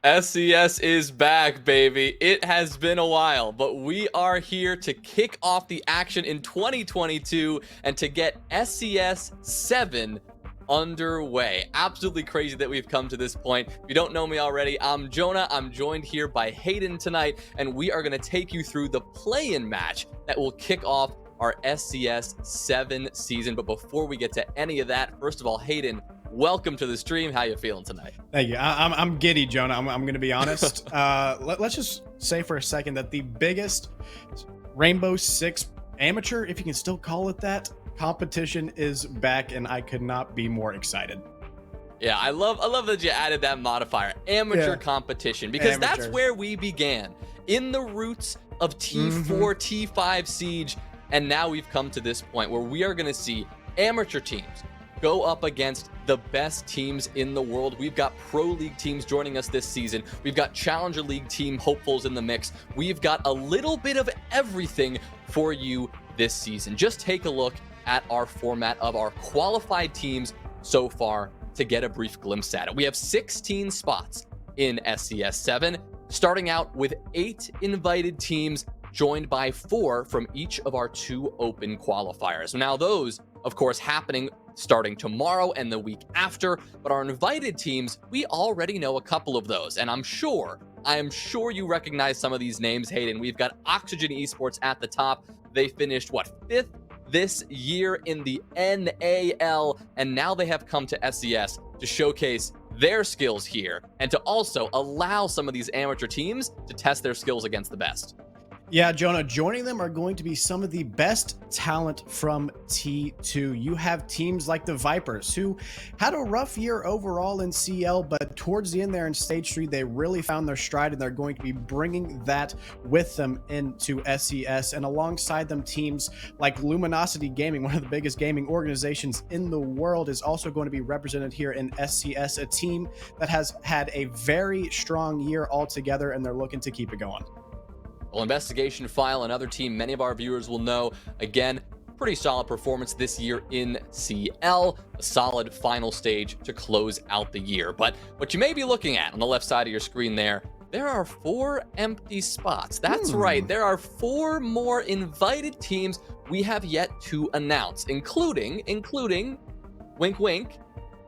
SCS is back, baby. It has been a while, but we are here to kick off the action in 2022 and to get SCS7 underway. Absolutely crazy that we've come to this point. If you don't know me already, I'm Jonah. I'm joined here by Hayden tonight, and we are going to take you through the play-in match that will kick off our SCS7 season. But before we get to any of that, first of all, Hayden, welcome to the stream. How you feeling tonight? Thank you. I'm giddy, Jonah. I'm going to be honest. Let's just say for a second that the biggest Rainbow Six amateur, if you can still call it that, competition is back, and I could not be more excited. Yeah, I love that you added that modifier, amateur competition, because that's where we began, in the roots of T4, T5 Siege, and now we've come to this point where we are going to see amateur teams go up against the best teams in the world. We've got Pro League teams joining us this season. We've got Challenger League team hopefuls in the mix. We've got a little bit of everything for you this season. Just take a look at our format of our qualified teams so far to get a brief glimpse at it. We have 16 spots in SCS7, starting out with 8 invited teams joined by 4 from each of our 2 open qualifiers. Now those, of course, happening starting tomorrow and the week after, but our invited teams, we already know a couple of those, and I am sure you recognize some of these names, Hayden. We've got Oxygen Esports at the top. They finished, 5th this year in the NAL, and now they have come to SCS to showcase their skills here and to also allow some of these amateur teams to test their skills against the best. Yeah, Jonah, joining them are going to be some of the best talent from T2. You have teams like the Vipers, who had a rough year overall in CL, but towards the end there in Stage 3, they really found their stride, and they're going to be bringing that with them into SCS. And alongside them, teams like Luminosity Gaming, one of the biggest gaming organizations in the world, is also going to be represented here in SCS, a team that has had a very strong year altogether, and they're looking to keep it going. Well, Investigation File, another team many of our viewers will know. Again, pretty solid performance this year in CL, a solid final stage to close out the year. But what you may be looking at on the left side of your screen there are 4 empty spots. That's right, there are 4 more invited teams we have yet to announce, including, wink wink,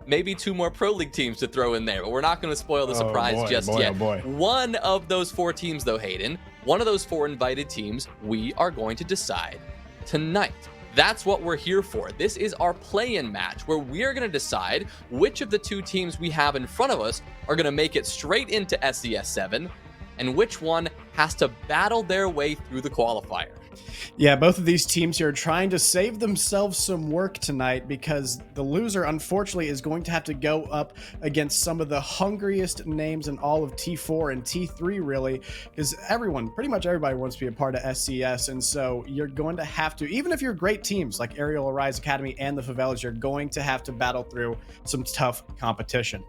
maybe 2 more Pro League teams to throw in there, but we're not going to spoil the surprise just yet. One of those 4 teams, though, Hayden, one of those 4 invited teams, we are going to decide tonight. That's what we're here for. This is our play-in match where we are going to decide which of the 2 teams we have in front of us are going to make it straight into SCS7 and which one has to battle their way through the qualifier. Yeah, both of these teams here are trying to save themselves some work tonight, because the loser, unfortunately, is going to have to go up against some of the hungriest names in all of T4 and T3, really, because pretty much everybody wants to be a part of SCS, and so you're going to have to, even if you're great teams like Arial, Rise Academy, and the Favelas, you're going to have to battle through some tough competition.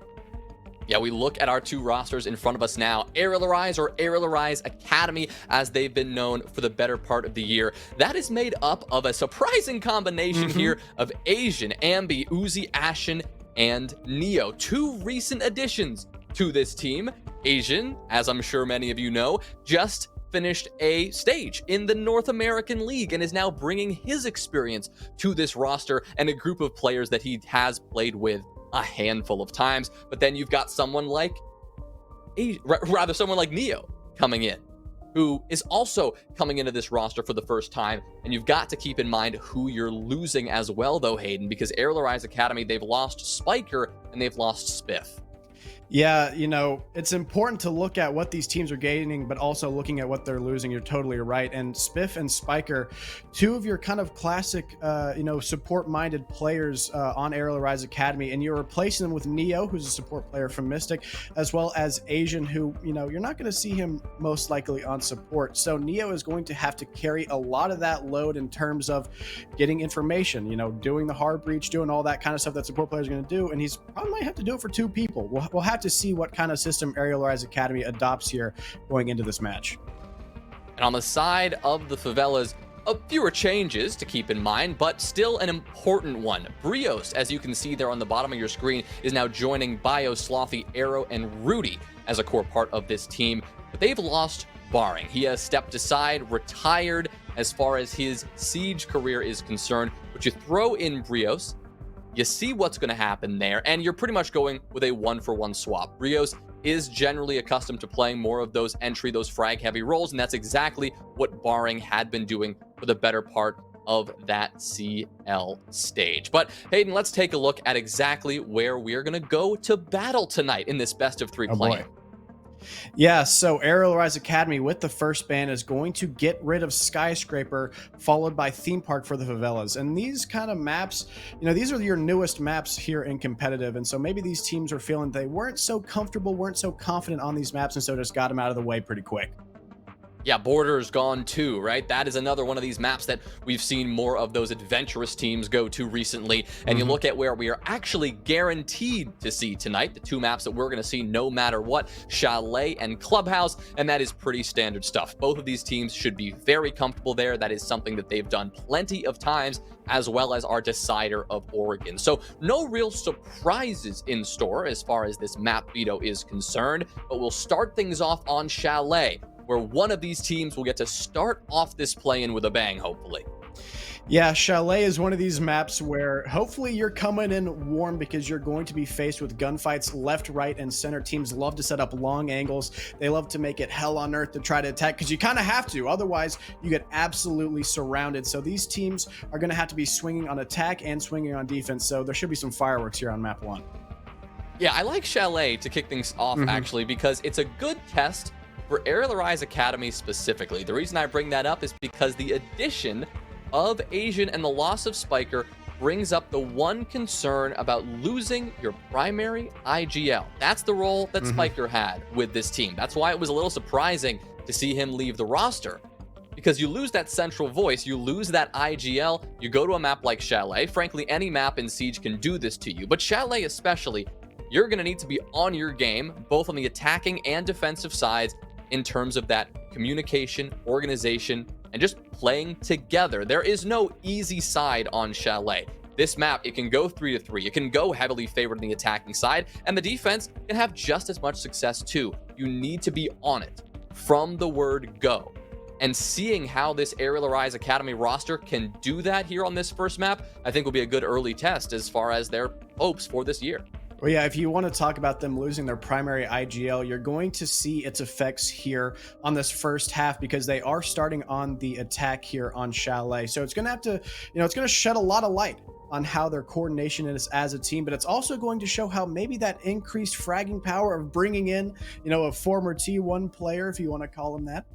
Yeah, we look at our 2 rosters in front of us now. Arial Arise, or Arial Arise Academy, as they've been known for the better part of the year. That is made up of a surprising combination here of Asian, Ambi, Uzi, Ashen, and Neo. 2 recent additions to this team. Asian, as I'm sure many of you know, just finished a stage in the North American League and is now bringing his experience to this roster and a group of players that he has played with a handful of times. But then you've got someone like Neo coming in, who is also coming into this roster for the first time. And you've got to keep in mind who you're losing as well, though, Hayden, because Arial Rise Academy, they've lost Spiker and they've lost Spiff. Yeah, it's important to look at what these teams are gaining, but also looking at what they're losing. You're totally right. And Spiff and Spiker, 2 of your kind of classic, support-minded players on Arial Rise Academy, and you're replacing them with Neo, who's a support player from Mystic, as well as Asian, who, you're not going to see him most likely on support. So Neo is going to have to carry a lot of that load in terms of getting information, doing the hard breach, doing all that kind of stuff that support players are going to do, and he's probably might have to do it for 2 people. We'll have to see what kind of system Arial Rise Academy adopts here going into this match. And on the side of the Favelas, fewer changes to keep in mind, but still an important one. Brios, as you can see there on the bottom of your screen, is now joining Bio, Slothy, Arrow, and Rudy as a core part of this team. But they've lost Barring. He has stepped aside, retired as far as his Siege career is concerned. But you throw in Brios, you see what's going to happen there, and you're pretty much going with a 1-for-1 swap. Brios is generally accustomed to playing more of those entry, those frag-heavy roles, and that's exactly what Barring had been doing for the better part of that CL stage. But Hayden, let's take a look at exactly where we are going to go to battle tonight in this best-of-3 play. Yeah, so Arial Rise Academy with the first ban is going to get rid of Skyscraper, followed by Theme Park for the Favelas. And these kind of maps, these are your newest maps here in competitive. And so maybe these teams are feeling they weren't so comfortable, weren't so confident on these maps, and so just got them out of the way pretty quick. Yeah, Border's gone too, right? That is another one of these maps that we've seen more of those adventurous teams go to recently. And you look at where we are actually guaranteed to see tonight, the 2 maps that we're going to see no matter what, Chalet and Clubhouse, and that is pretty standard stuff. Both of these teams should be very comfortable there. That is something that they've done plenty of times, as well as our decider of Oregon. So no real surprises in store as far as this map veto is concerned, but we'll start things off on Chalet, where one of these teams will get to start off this play-in with a bang, hopefully. Yeah, Chalet is one of these maps where hopefully you're coming in warm because you're going to be faced with gunfights left, right, and center. Teams love to set up long angles. They love to make it hell on earth to try to attack because you kind of have to. Otherwise, you get absolutely surrounded. So these teams are going to have to be swinging on attack and swinging on defense. So there should be some fireworks here on map 1. Yeah, I like Chalet to kick things off, actually, because it's a good test for Arial Rise Academy specifically. The reason I bring that up is because the addition of Asian and the loss of Spiker brings up the one concern about losing your primary IGL. That's the role that Spiker had with this team. That's why it was a little surprising to see him leave the roster, because you lose that central voice, you lose that IGL, you go to a map like Chalet. Frankly, any map in Siege can do this to you, but Chalet especially, you're going to need to be on your game, both on the attacking and defensive sides, in terms of that communication, organization, and just playing together. There is no easy side on Chalet. This map, it can go 3-3. It can go heavily favored on the attacking side, and the defense can have just as much success too. You need to be on it from the word go. And seeing how this Arial Rise Academy roster can do that here on this first map, I think will be a good early test as far as their hopes for this year. Well, yeah, if you want to talk about them losing their primary IGL, you're going to see its effects here on this first half because they are starting on the attack here on Chalet. So it's going to have to, it's going to shed a lot of light on how their coordination is as a team, but it's also going to show how maybe that increased fragging power of bringing in, a former T1 player, if you want to call him that,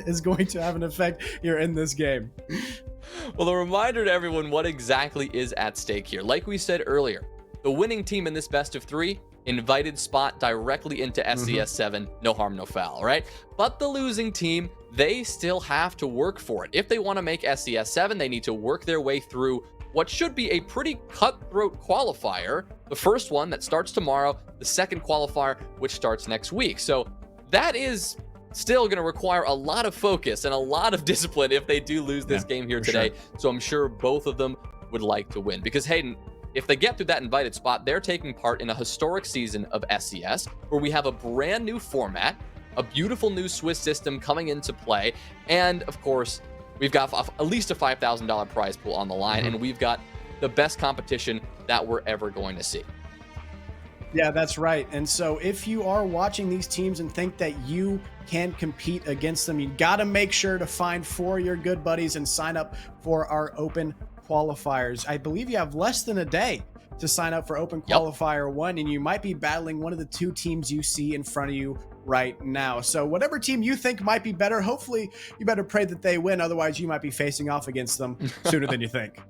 is going to have an effect here in this game. Well, a reminder to everyone what exactly is at stake here. Like we said earlier, the winning team in this best of 3, invited spot directly into SCS7, no harm, no foul, right? But the losing team, they still have to work for it. If they want to make SCS7, they need to work their way through what should be a pretty cutthroat qualifier. The first one that starts tomorrow, the second qualifier, which starts next week. So that is still going to require a lot of focus and a lot of discipline if they do lose this game here today. Sure. So I'm sure both of them would like to win, because Hayden, if they get through that invited spot, they're taking part in a historic season of SCS where we have a brand new format, a beautiful new Swiss system coming into play, and of course, we've got at least a $5,000 prize pool on the line, and we've got the best competition that we're ever going to see. Yeah, that's right. And so if you are watching these teams and think that you can compete against them, you got to make sure to find 4 of your good buddies and sign up for our open qualifiers. I believe you have less than a day to sign up for Open Qualifier 1, and you might be battling one of the 2 teams you see in front of you right now. So whatever team you think might be better, hopefully you better pray that they win. Otherwise, you might be facing off against them sooner than you think.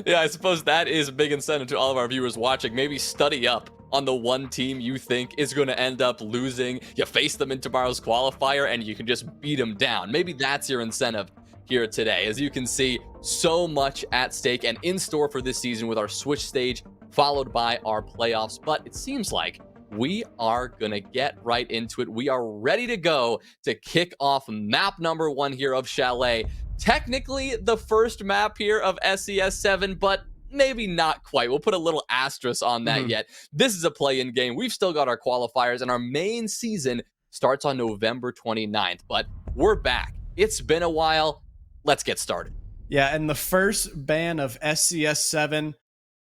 Yeah, I suppose that is a big incentive to all of our viewers watching. Maybe study up on the one team you think is going to end up losing. You face them in tomorrow's qualifier, and you can just beat them down. Maybe that's your incentive here today. As you can see, so much at stake and in store for this season with our switch stage followed by our playoffs. But it seems like we are gonna get right into it. We are ready to go to kick off map number 1 here of Chalet. technically the first map here of SCS7, but maybe not quite. We'll put a little asterisk on that yet. This is a play-in game. We've still got our qualifiers, and our main season starts on November 29th, but we're back. It's been a while. Let's get started. Yeah, and the first ban of SCS7,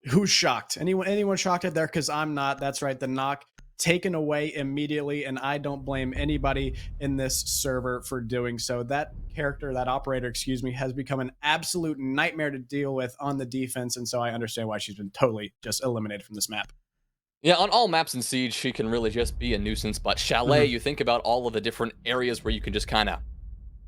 who's shocked? Anyone shocked at there? Because I'm not. That's right, the knock taken away immediately, and I don't blame anybody in this server for doing so. That character, that operator, excuse me, has become an absolute nightmare to deal with on the defense, and so I understand why she's been totally just eliminated from this map. Yeah, on all maps in Siege, she can really just be a nuisance, but Chalet, you think about all of the different areas where you can just kind of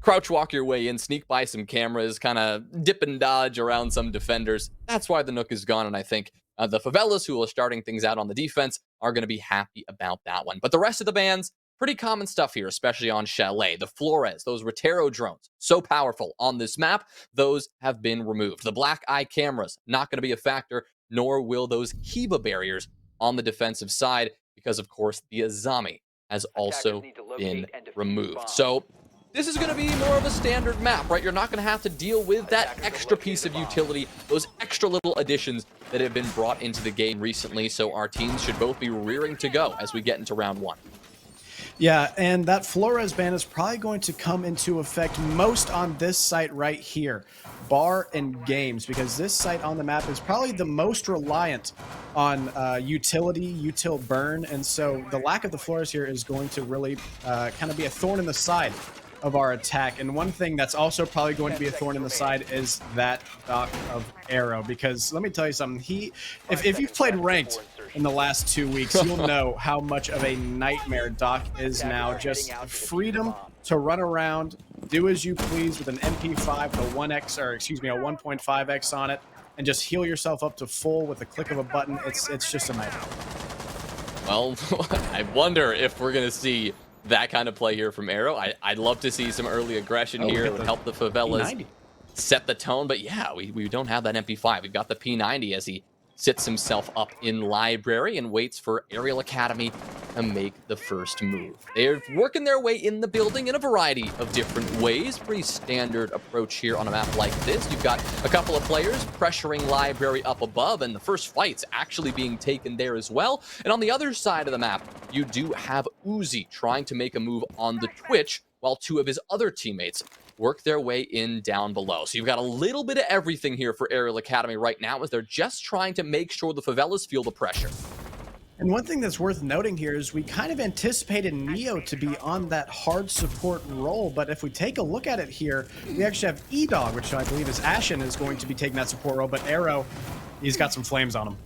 crouch walk your way in, sneak by some cameras, kind of dip and dodge around some defenders. That's why the Nook is gone, and I think the Favelas, who are starting things out on the defense, are going to be happy about that one. But the rest of the bans, pretty common stuff here, especially on Chalet. The Flores, those Rotero drones, so powerful on this map, those have been removed. The Black Eye cameras, not going to be a factor, nor will those Kiba barriers on the defensive side, because of course the Azami has also been removed. So this is going to be more of a standard map, right? You're not going to have to deal with that extra piece of utility, those extra little additions that have been brought into the game recently. So our teams should both be rearing to go as we get into round one. Yeah, and that Flores ban is probably going to come into effect most on this site right here, Bar and Games, because this site on the map is probably the most reliant on util burn, and so the lack of the Flores here is going to really kind of be a thorn in the side of our attack. And one thing that's also probably going to be a thorn in the side is that Doc of Arrow, because let me tell you something, if you've played ranked in the last 2 weeks, you'll know how much of a nightmare Doc is now. Just freedom to run around, do as you please with an MP5 with a 1x, or excuse me, a 1.5x on it, and just heal yourself up to full with a click of a button. It's just a nightmare. Well, I wonder if we're going to see that kind of play here from Arrow. I'd love to see some early aggression here. It would help the Favelas P90 set the tone. But yeah, we don't have that MP5. We've got the P90 as he sits himself up in library and waits for Arial Academy to make the first move. They're working their way in the building in a variety of different ways. Pretty standard approach here on a map like this. You've got a couple of players pressuring library up above, and the first fight's actually being taken there as well. And on the other side of the map, you do have Uzi trying to make a move on the Twitch, while two of his other teammates work their way in down below. So you've got a little bit of everything here for Arial Academy right now, as they're just trying to make sure the Favelas feel the pressure. And one thing that's worth noting here is we kind of anticipated Neo to be on that hard support role, but if we take a look at it here, we actually have E-Dog, which I believe is Ashen, is going to be taking that support role, but Arrow, he's got some flames on him.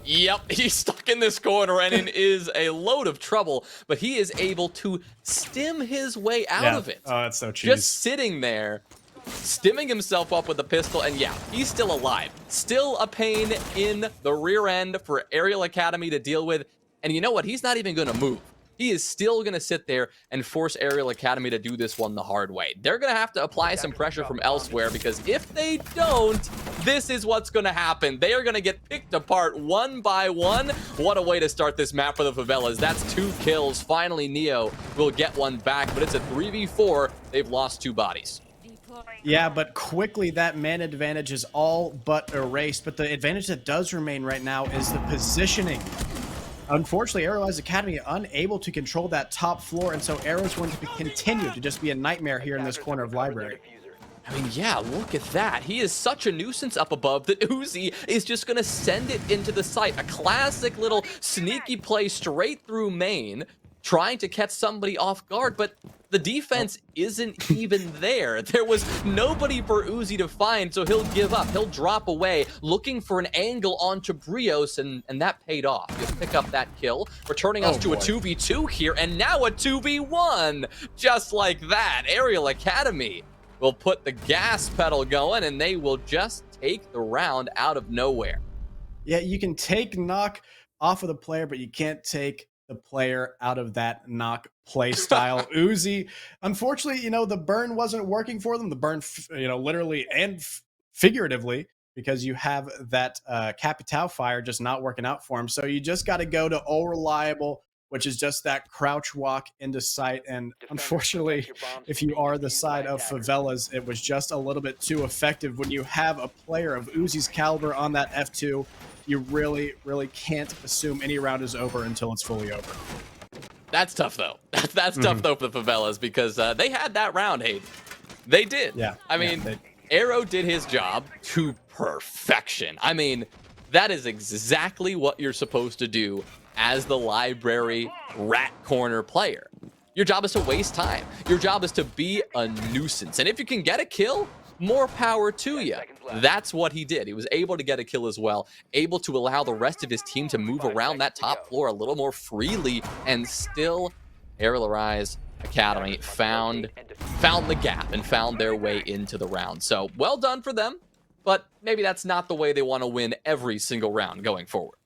Yep, he's stuck in this corner and it is a load of trouble, but he is able to stim his way out of it. Oh, that's so cheese. Just sitting there, stimming himself up with a pistol, and yeah, he's still alive. Still a pain in the rear end for Arial Academy to deal with, and you know what? He's not even going to move. He is still going to sit there and force Arial Academy to do this one the hard way. They're going to have to apply some pressure from elsewhere, because if they don't, this is what's going to happen. They are going to get picked apart one by one. What a way to start this map for the Favelas. That's 2 kills. Finally, Neo will get one back, but it's a 3v4. They've lost 2 bodies. Yeah, but quickly that man advantage is all but erased. But the advantage that does remain right now is the positioning. Unfortunately, Arial's Academy unable to control that top floor, and so Arrow's going to continue to just be a nightmare here in this corner of library. I mean, yeah, look at that. He is such a nuisance up above that Uzi is just going to send it into the site. A classic little sneaky play straight through main, trying to catch somebody off guard, but the defense isn't even there. There was nobody for Uzi to find, so he'll give up. He'll drop away, looking for an angle onto Brios, and that paid off. He'll pick up that kill, returning us to a 2v2 here, and now a 2v1. Just like that, Arial Academy will put the gas pedal going, and they will just take the round out of nowhere. Yeah, you can take knock off of the player, but you can't take the player out of that knock play style. Uzi, unfortunately, the burn wasn't working for them. The burn, literally and figuratively, because you have that Capital fire just not working out for him. So you just got to go to all reliable which is just that crouch walk into sight. And unfortunately, if you are the side of Favelas, it was just a little bit too effective. When you have a player of Uzi's caliber on that F2, you really, really can't assume any round is over until it's fully over. That's tough, though. That's tough, though, for the Favelas, because they had that round, Hayden. They did. Yeah. I mean, Arrow did his job to perfection. I mean, that is exactly what you're supposed to do as the library rat corner player. Your job is to waste time. Your job is to be a nuisance. And if you can get a kill, more power to you. That's what he did. He was able to get a kill as well, able to allow the rest of his team to move around that top floor a little more freely, and still Arial Academy found the gap and found their way into the round. So well done for them, but maybe that's not the way they want to win every single round going forward.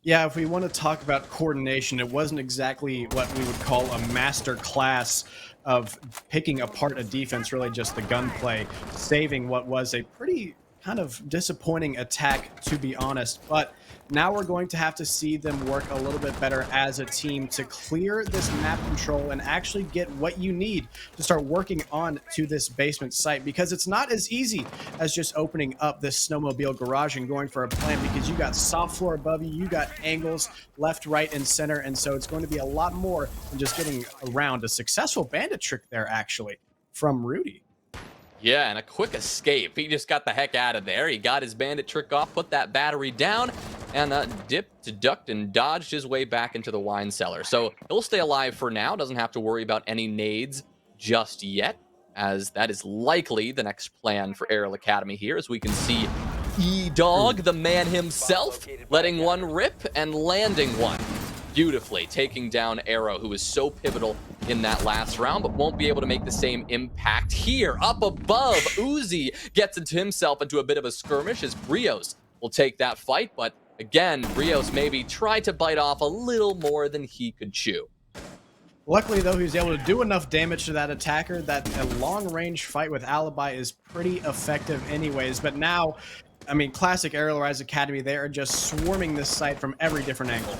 Yeah, if we want to talk about coordination, it wasn't exactly what we would call a master class of picking apart a defense, really just the gunplay, saving what was a pretty kind of disappointing attack, to be honest. But now we're going to have to see them work a little bit better as a team to clear this map control and actually get what you need to start working on to this basement site, because it's not as easy as just opening up this snowmobile garage and going for a plan, because you got soft floor above you, you got angles left, right, and center, and so it's going to be a lot more than just getting around. A successful bandit trick there, actually, from Rudy. Yeah, and a quick escape. He just got the heck out of there. He got his bandit trick off, put that battery down, and dipped, ducked, and dodged his way back into the wine cellar. So he'll stay alive for now. Doesn't have to worry about any nades just yet, as that is likely the next plan for Arial Academy here, as we can see E-Dog, the man himself, letting one rip and landing one beautifully, taking down Arrow, who is so pivotal in that last round, but won't be able to make the same impact here. Up above, Uzi gets himself into a bit of a skirmish as Brios will take that fight, but again, Brios maybe tried to bite off a little more than he could chew. Luckily, though, he was able to do enough damage to that attacker that a long-range fight with Alibi is pretty effective anyways. But now, I mean, classic Arial Academy, they are just swarming this site from every different angle.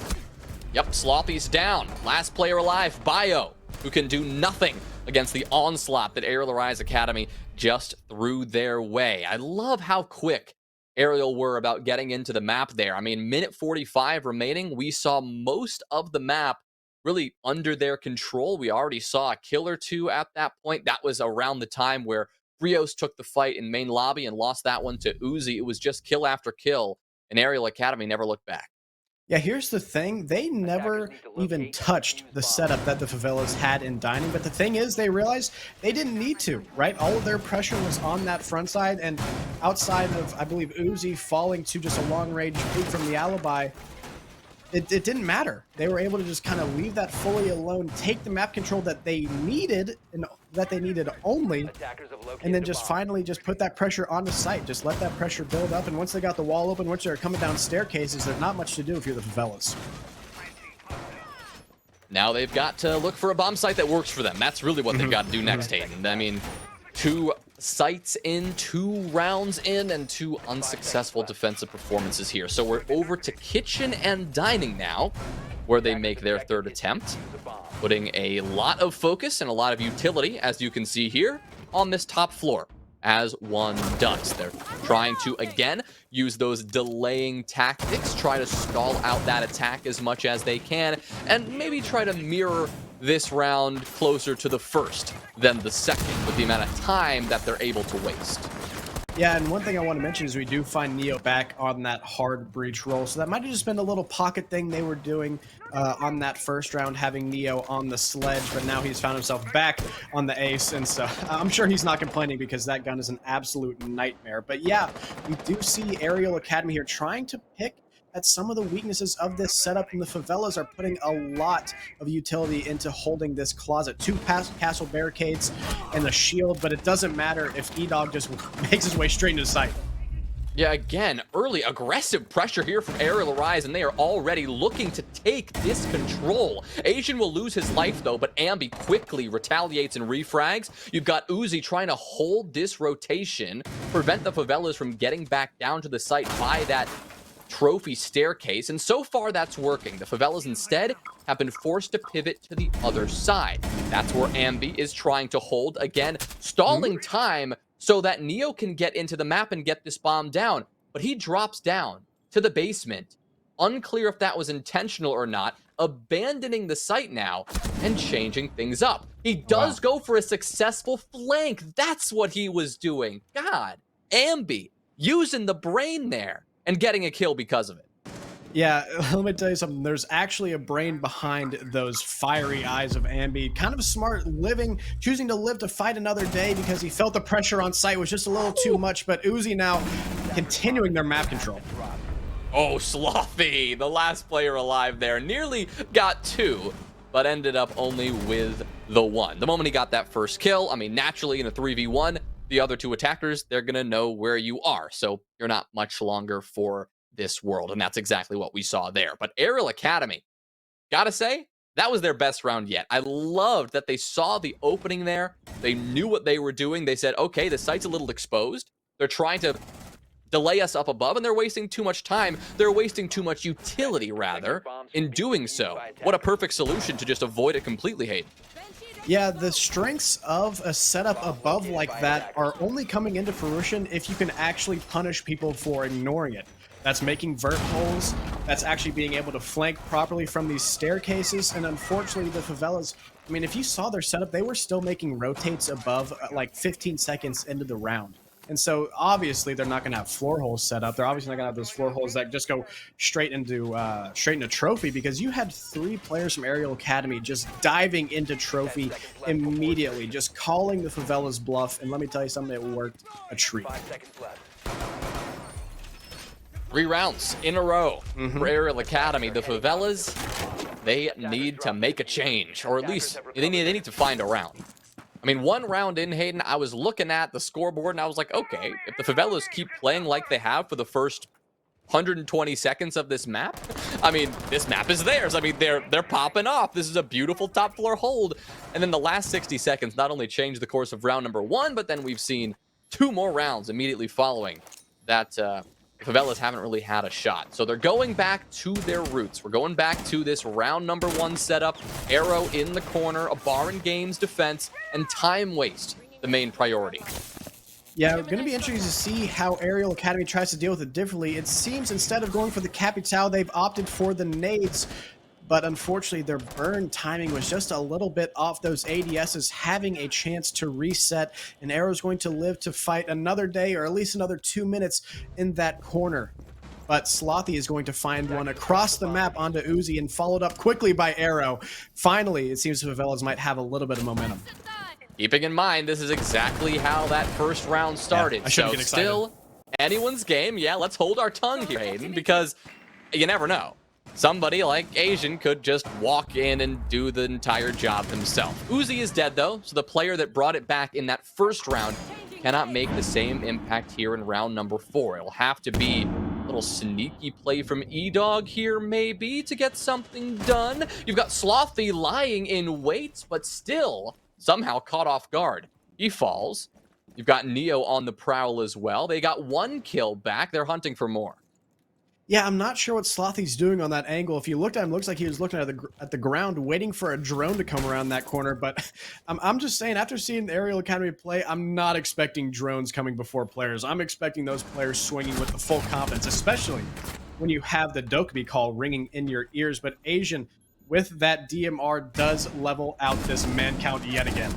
Yep, Sloppy's down. Last player alive, Bio, who can do nothing against the onslaught that Arial Academy just threw their way. I love how quick Arial were about getting into the map there. I mean, minute 45 remaining, we saw most of the map really under their control. We already saw a kill or two at that point. That was around the time where Brios took the fight in main lobby and lost that one to Uzi. It was just kill after kill, and Arial Academy never looked back. Yeah, here's the thing. They never even touched the setup that the Favelas had in dining. But the thing is, they realized they didn't need to, right? All of their pressure was on that front side. And outside of, I believe, Uzi falling to just a long-range boot from the Alibi, it didn't matter. They were able to just kind of leave that fully alone, take the map control that they needed, and that they needed only, and then just finally just put that pressure on the site. Just let that pressure build up, and once they got the wall open, once they're coming down staircases, there's not much to do if you're the Favelas. Now they've got to look for a bomb site that works for them. That's really what they've got to do next, Hayden. I mean, 2 sites in, 2 rounds in, and 2 unsuccessful defensive performances here. So we're over to kitchen and dining now, where they make their 3rd attempt, putting a lot of focus and a lot of utility, as you can see here, on this top floor, as one does. They're trying to, again, use those delaying tactics, try to stall out that attack as much as they can, and maybe try to mirror this round closer to the first than the second, with the amount of time that they're able to waste. Yeah, and one thing I want to mention is we do find Neo back on that hard breach roll, so that might have just been a little pocket thing they were doing on that first round, having Neo on the sledge, but now he's found himself back on the ace, and so I'm sure he's not complaining, because that gun is an absolute nightmare. But yeah, we do see Arial Academy here trying to pick at some of the weaknesses of this setup, and the Favelas are putting a lot of utility into holding this closet. 2 castle barricades and a shield, but it doesn't matter if E-Dog just makes his way straight into sight. Yeah, again, early aggressive pressure here from Arial Arise, and they are already looking to take this control. Asian will lose his life, though, but Ambi quickly retaliates and refrags. You've got Uzi trying to hold this rotation, prevent the Favelas from getting back down to the site by that trophy staircase, and so far that's working. The Favelas instead have been forced to pivot to the other side. That's where Ambi is trying to hold, again, stalling time so that Neo can get into the map and get this bomb down. But he drops down to the basement. Unclear if that was intentional or not, abandoning the site now and changing things up. He does go for a successful flank. That's what he was doing. God, Ambi using the brain there and getting a kill because of it. Yeah, let me tell you something. There's actually a brain behind those fiery eyes of Ambi. Kind of smart, choosing to live to fight another day because he felt the pressure on site was just a little too much. But Uzi now continuing their map control. Oh, Slothy, the last player alive there, nearly got 2, but ended up only with the 1. The moment he got that first kill, I mean, naturally in a 3v1, the other 2 attackers, they're going to know where you are. So you're not much longer for this world. And that's exactly what we saw there. But Arial Academy, gotta say, that was their best round yet. I loved that they saw the opening there. They knew what they were doing. They said, okay, the site's a little exposed. They're trying to delay us up above, and they're wasting too much time. They're wasting too much utility, rather, in doing so. What a perfect solution to just avoid it completely, Hayden. Yeah, the strengths of a setup above like that are only coming into fruition if you can actually punish people for ignoring it. That's making vert holes, that's actually being able to flank properly from these staircases, and unfortunately the Favelas, I mean, if you saw their setup, they were still making rotates above like 15 seconds into the round. And so obviously they're not going to have floor holes set up. They're obviously not going to have those floor holes that just go straight into trophy, because you had 3 players from Arial Academy just diving into trophy immediately, just calling the Favelas bluff. And let me tell you something, it worked a treat. 3 rounds in a row for Arial Academy. The Favelas, they need to make a change, or at least they need to find a round. I mean, 1 round in, Hayden, I was looking at the scoreboard and I was like, okay, if the Favelas keep playing like they have for the first 120 seconds of this map, I mean, this map is theirs. I mean, they're popping off. This is a beautiful top floor hold. And then the last 60 seconds not only changed the course of round number 1, but then we've seen 2 more rounds immediately following that. Favelas haven't really had a shot. So they're going back to their roots. We're going back to this round number 1 setup. Arrow in the corner, a bar and games defense, and time waste, the main priority. Yeah, going to be interesting to see how Arial Academy tries to deal with it differently. It seems instead of going for the Capital, they've opted for the nades. But unfortunately, their burn timing was just a little bit off. Those ADSs having a chance to reset, and Arrow's going to live to fight another day, or at least another 2 minutes in that corner. But Slothy is going to find one across the map onto Uzi, and followed up quickly by Arrow. Finally, it seems the Favelas might have a little bit of momentum. Keeping in mind, this is exactly how that first round started. Yeah, I shouldn't get excited. Still anyone's game. Yeah, let's hold our tongue here, Hayden, because you never know. Somebody like Asian could just walk in and do the entire job himself. Uzi is dead, though, so the player that brought it back in that first round cannot make the same impact here in round number 4. It'll have to be a little sneaky play from E-Dog here, maybe, to get something done. You've got Slothy lying in wait, but still somehow caught off guard. He falls. You've got Neo on the prowl as well. They got 1 kill back. They're hunting for more. Yeah, I'm not sure what Slothy's doing on that angle. If you looked at him, it looks like he was looking at the ground, waiting for a drone to come around that corner. But I'm just saying, after seeing the Arial Academy play, I'm not expecting drones coming before players. I'm expecting those players swinging with the full confidence, especially when you have the Dokkaebi call ringing in your ears. But Asian, with that DMR, does level out this man count yet again.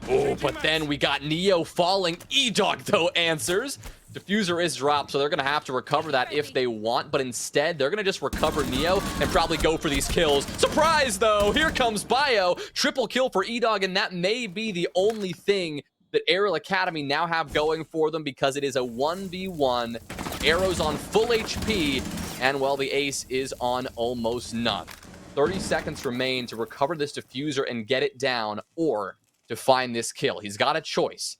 Oh, but then we got Neo falling. E-Dog, though, answers. Diffuser is dropped, so they're going to have to recover that if they want, but instead, they're going to just recover Neo and probably go for these kills. Surprise, though! Here comes Bio. Triple kill for E-Dog, and that may be the only thing that Arial Academy now have going for them, because it is a 1v1. Arrow's on full HP, and, well, the ace is on almost none. 30 seconds remain to recover this diffuser and get it down, or to find this kill. He's got a choice,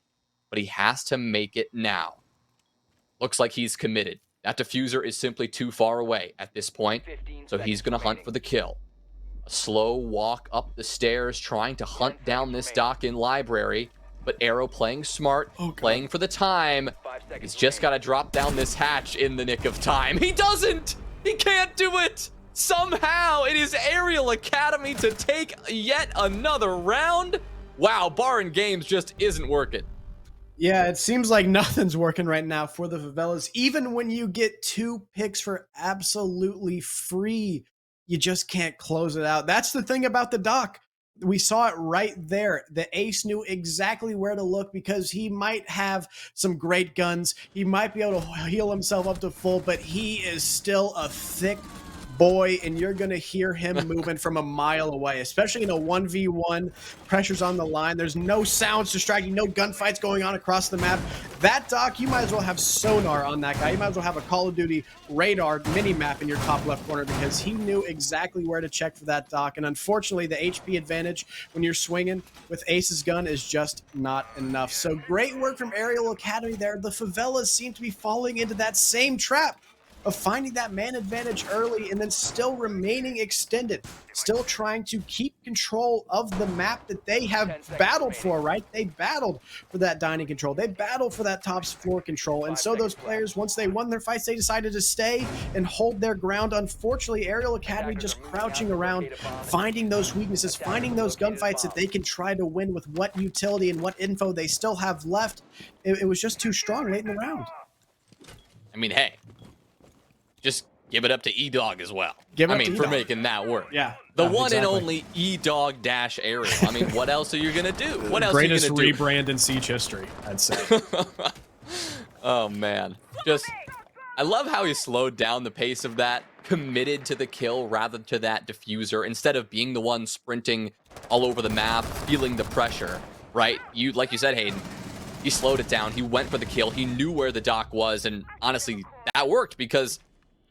but he has to make it now. Looks like he's committed. That diffuser is simply too far away at this point, so he's going to hunt for the kill. A slow walk up the stairs, trying to hunt down this dock in library, but Arrow playing smart, playing for the time, He's just got to drop down this hatch in the nick of time. He doesn't! He can't do it! Somehow, it is Arial Academy to take yet another round. Wow, Baron Games just isn't working. Yeah, it seems like nothing's working right now for the Favelas. Even when you get 2 picks for absolutely free, you just can't close it out. That's the thing about the doc. We saw it right there. The ace knew exactly where to look because he might have some great guns. He might be able to heal himself up to full, but he is still a thick boy, and you're going to hear him moving from a mile away, especially in a 1v1. Pressure's on the line. There's no sounds distracting, no gunfights going on across the map. That doc, you might as well have sonar on that guy. You might as well have a Call of Duty radar mini-map in your top left corner because he knew exactly where to check for that doc. And unfortunately, the HP advantage when you're swinging with Ace's gun is just not enough. So great work from Arial Academy there. The Favelas seem to be falling into that same trap of finding that man advantage early and then still remaining extended, still trying to keep control of the map that they have battled for, right? They battled for that dining control. They battled for that top floor control. And so those players, once they won their fights, they decided to stay and hold their ground. Unfortunately, Arial Academy just crouching around, finding those weaknesses, finding those gunfights that they can try to win with what utility and what info they still have left. It was just too strong late in the round. I mean, hey. Just give it up to E-Dog as well. For making that work. Yeah. The one and only E-Dog dash Arial. I mean, what else are you going to do? What else are you going to do? Greatest rebrand in Siege history, I'd say. Oh, man. I love how he slowed down the pace of that, committed to the kill rather to that diffuser, instead of being the one sprinting all over the map, feeling the pressure, right? Like you said, Hayden, he slowed it down. He went for the kill. He knew where the dock was, and honestly, that worked because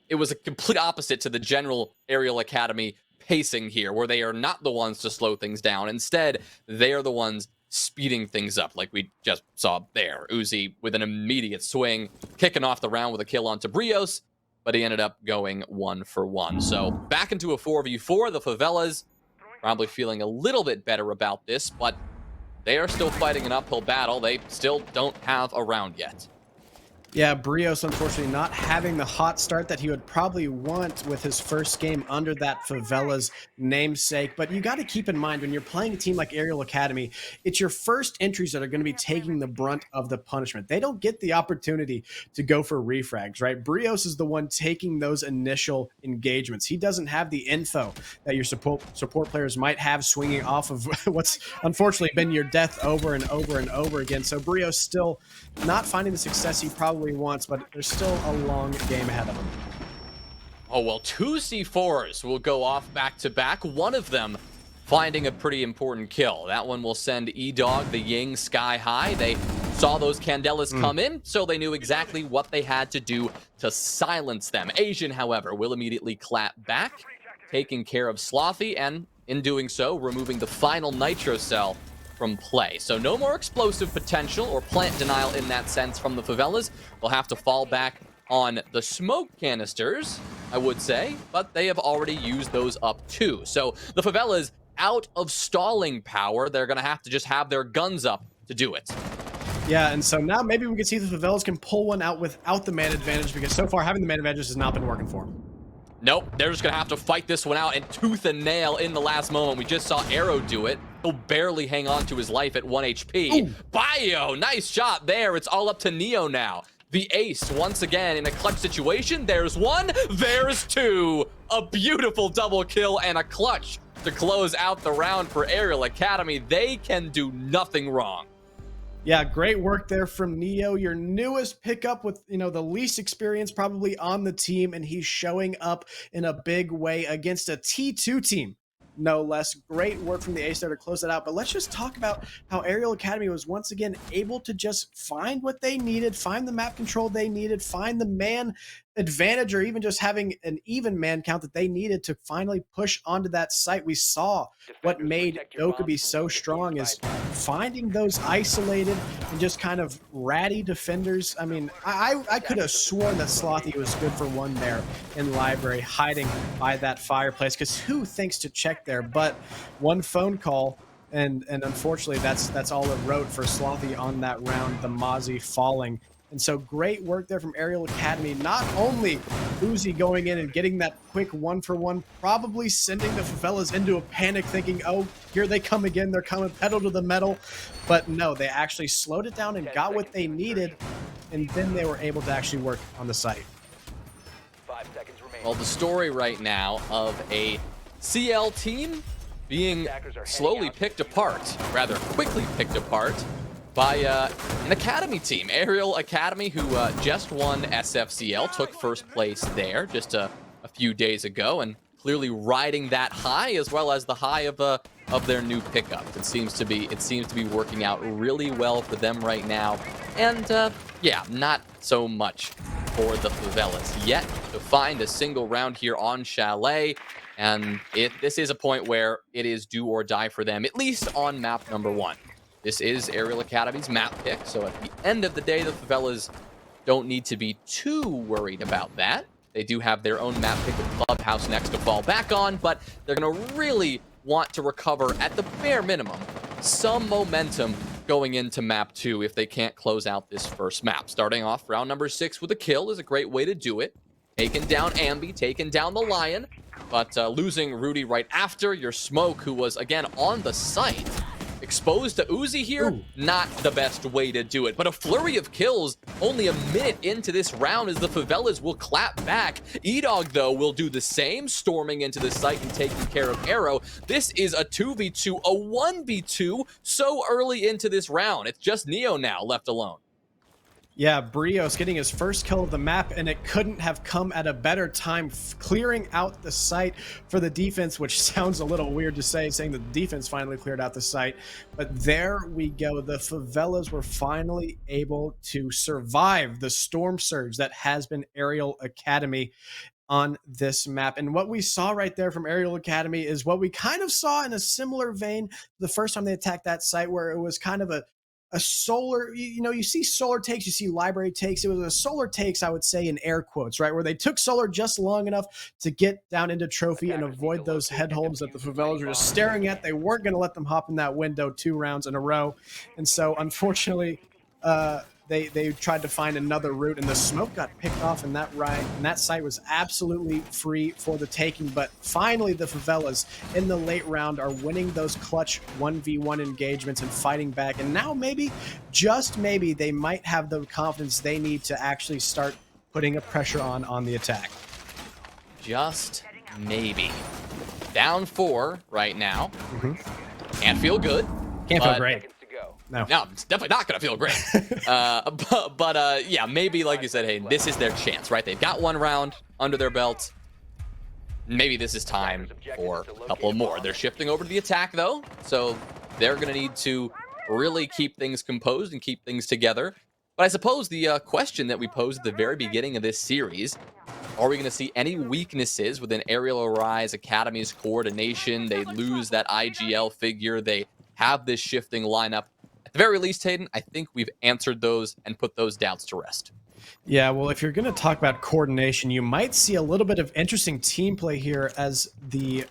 it was a complete opposite to the general Arial Academy pacing here, where they are not the ones to slow things down. Instead, they are the ones speeding things up, like we just saw there. Uzi with an immediate swing, kicking off the round with a kill onto Brios, but he ended up going 1-for-1. So back into a 4v4. The Favelas probably feeling a little bit better about this, but they are still fighting an uphill battle. They still don't have a round yet. Yeah, Brios, unfortunately, not having the hot start that he would probably want with his first game under that Favelas namesake. But you got to keep in mind, when you're playing a team like Arial Academy, it's your first entries that are going to be taking the brunt of the punishment. They don't get the opportunity to go for refrags, right? Brios is the one taking those initial engagements. He doesn't have the info that your support players might have swinging off of what's unfortunately been your death over and over and over again. So Brios still not finding the success he probably wants, but there's still a long game ahead of him. Oh, well, 2 C4s will go off back-to-back. One of them finding a pretty important kill. That one will send E-Dog, the Ying, sky high. They saw those Candelas come in, so they knew exactly what they had to do to silence them. Asian, however, will immediately clap back, taking care of Slothy, and in doing so, removing the final Nitro Cell from play. So no more explosive potential or plant denial in that sense from the Favelas. They'll have to fall back on the smoke canisters, I would say, but they have already used those up too. So the Favelas out of stalling power. They're going to have to just have their guns up to do it. Yeah, and so now maybe we can see the Favelas can pull one out without the man advantage, because so far having the man advantage has not been working for them. Nope, they're just going to have to fight this one out and tooth and nail in the last moment. We just saw Arrow do it. He'll barely hang on to his life at 1 HP. Ooh. Bio, nice shot there. It's all up to Neo now. The ace, once again, in a clutch situation. There's one, there's two. A beautiful double kill and a clutch to close out the round for Arial Academy. They can do nothing wrong. Yeah, great work there from Neo, your newest pickup with, the least experience probably on the team, and he's showing up in a big way against a T2 team. No less. Great work from the ace there to close that out. But let's just talk about how Arial Academy was once again able to just find what they needed, find the map control they needed, find the man advantage, or even just having an even man count that they needed to finally push onto that site. We saw what made Dokubi so strong is finding those isolated and just kind of ratty defenders. I mean, I could have sworn that Slothy was good for one there in library, hiding by that fireplace, because who thinks to check there? But one phone call, and unfortunately that's all it wrote for Slothy on that round, the Mozzie falling And so great work there from Arial Academy. Not only Uzi going in and getting that quick 1-for-1, probably sending the Favelas into a panic thinking, oh, here they come again. They're coming pedal to the metal. But no, they actually slowed it down and got what they needed. And then they were able to actually work on the site. 5 seconds remaining. Well, the story right now of a CL team being slowly picked apart, rather quickly picked apart, by an academy team, Arial Academy, who just won SFCL, took first place there just a few days ago, and clearly riding that high as well as the high of their new pickup. It seems to be working out really well for them right now, and yeah, not so much for the Favelas yet to find a single round here on Chalet. And this is a point where it is do or die for them, at least on map number 1. This is Arial Academy's map pick, so at the end of the day, the Favelas don't need to be too worried about that. They do have their own map pick with Clubhouse next to fall back on, but they're going to really want to recover, at the bare minimum, some momentum going into map 2 if they can't close out this first map. Starting off round number 6 with a kill is a great way to do it. Taking down Ambi, taking down the Lion, but losing Rudy right after. Your Smoke, who was, again, on the site, exposed to Uzi here, Ooh. Not the best way to do it. But a flurry of kills only a minute into this round as the Favelas will clap back. E-Dog, though, will do the same, storming into the site and taking care of Arrow. This is a 2v2, a 1v2 so early into this round. It's just Neo now left alone. Yeah, Brios getting his first kill of the map, and it couldn't have come at a better time, clearing out the site for the defense, which sounds a little weird to say, saying that the defense finally cleared out the site. But there we go. The Favelas were finally able to survive the storm surge that has been Arial Academy on this map. And what we saw right there from Arial Academy is what we kind of saw in a similar vein the first time they attacked that site, where it was kind of a solar, you know, you see solar takes, you see library takes. It was a solar takes, I would say, in air quotes, right? Where they took solar just long enough to get down into trophy and avoid those head holds that the Favelas were just staring at. They weren't going to let them hop in that window 2 rounds in a row. And so, unfortunately, they tried to find another route, and the smoke got picked off in that ride, and that site was absolutely free for the taking. But finally, the Favelas in the late round are winning those clutch 1v1 engagements and fighting back. And now maybe, just maybe, they might have the confidence they need to actually start putting a pressure on the attack. Just maybe. Down 4 right now. Can't feel good. Can't feel great. No, it's definitely not going to feel great. but yeah, maybe, like you said, hey, this is their chance, right? They've got 1 round under their belt. Maybe this is time for a couple more. They're shifting over to the attack, though, so they're going to need to really keep things composed and keep things together. But I suppose the question that we posed at the very beginning of this series, are we going to see any weaknesses within Arial Arise Academy's coordination? They lose that IGL figure. They have this shifting lineup. At the very least, Hayden, I think we've answered those and put those doubts to rest. Yeah, well, if you're going to talk about coordination, you might see a little bit of interesting team play here as the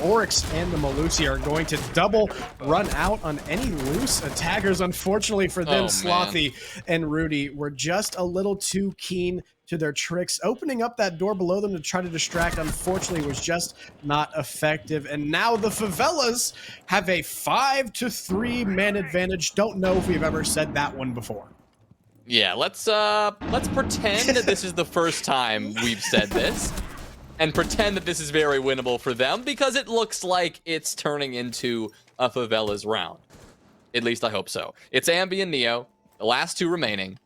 Oryx and the Melusi are going to double run out on any loose attackers. Unfortunately for them, Slothy and Rudy were just a little too keen to their tricks. Opening up that door below them to try to distract, unfortunately, was just not effective. And now the Favelas have a 5-3 man advantage. Don't know if we've ever said that one before. Yeah, let's pretend that this is the first time we've said this, and pretend that this is very winnable for them, because it looks like it's turning into a Favelas round. At least I hope so. It's Ambi and Neo, the last 2 remaining.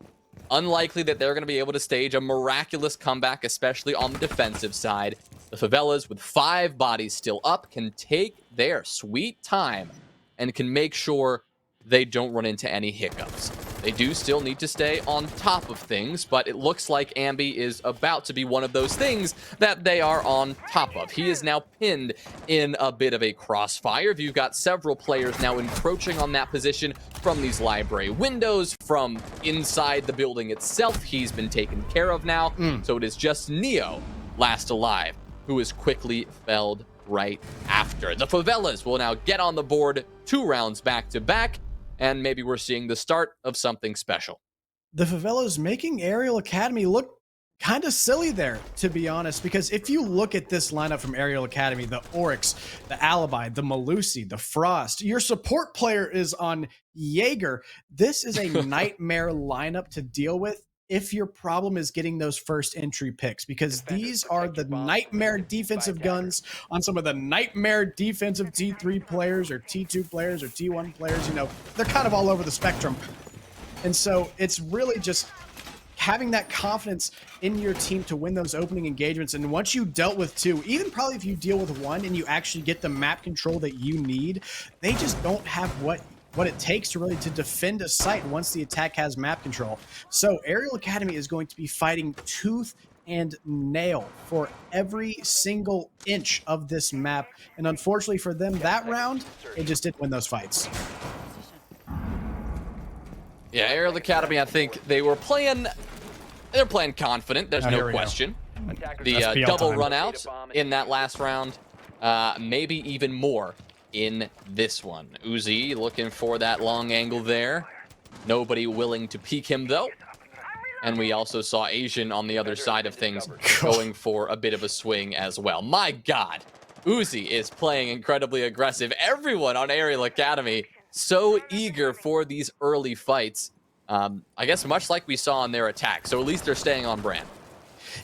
Unlikely that they're going to be able to stage a miraculous comeback, especially on the defensive side. The Favelas, with 5 bodies still up, can take their sweet time and can make sure they don't run into any hiccups. They do still need to stay on top of things, but it looks like Ambi is about to be one of those things that they are on top of. He is now pinned in a bit of a crossfire. You've got several players now encroaching on that position from these library windows, from inside the building itself. He's been taken care of now, so it is just Neo, last alive, who is quickly felled right after. The Favelas will now get on the board 2 rounds back to back, and maybe we're seeing the start of something special. the Favelas making Arial Academy look kind of silly there, to be honest, because if you look at this lineup from Arial Academy, the Oryx, the Alibi, the Malusi, the Frost, your support player is on Jaeger. This is a nightmare lineup to deal with if your problem is getting those first entry picks, because these are the nightmare defensive guns on some of the nightmare defensive T3 players or T2 players or T1 players. You know, they're kind of all over the spectrum. And so it's really just having that confidence in your team to win those opening engagements. And once you dealt with two, even probably if you deal with one and you actually get the map control that you need, they just don't have what it takes to really to defend a site once the attack has map control. So Arial Academy is going to be fighting tooth and nail for every single inch of this map. And unfortunately for them, that round, they just didn't win those fights. Yeah, Arial Academy, I think they're playing confident. There's no question. The double run out in that last round, maybe even more in this one. Uzi looking for that long angle there. Nobody willing to peek him though. And we also saw Asian on the other side of things going for a bit of a swing as well. My God, Uzi is playing incredibly aggressive. Everyone on Arial Academy so eager for these early fights. I guess much like we saw on their attack. So at least they're staying on brand.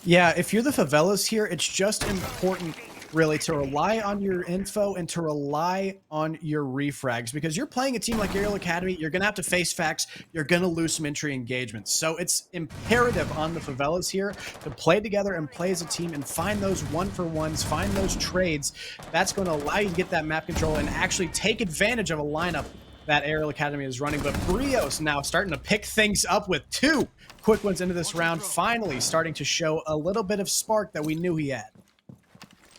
Yeah, if you're the Favelas here, it's just important really to rely on your info and to rely on your refrags, because you're playing a team like Arial Academy. You're going to have to face facts. You're going to lose some entry engagements. So it's imperative on the Favelas here to play together and play as a team and find those one-for-ones, find those trades. That's going to allow you to get that map control and actually take advantage of a lineup that Arial Academy is running. But Brios now starting to pick things up with two quick ones into this round, finally starting to show a little bit of spark that we knew he had.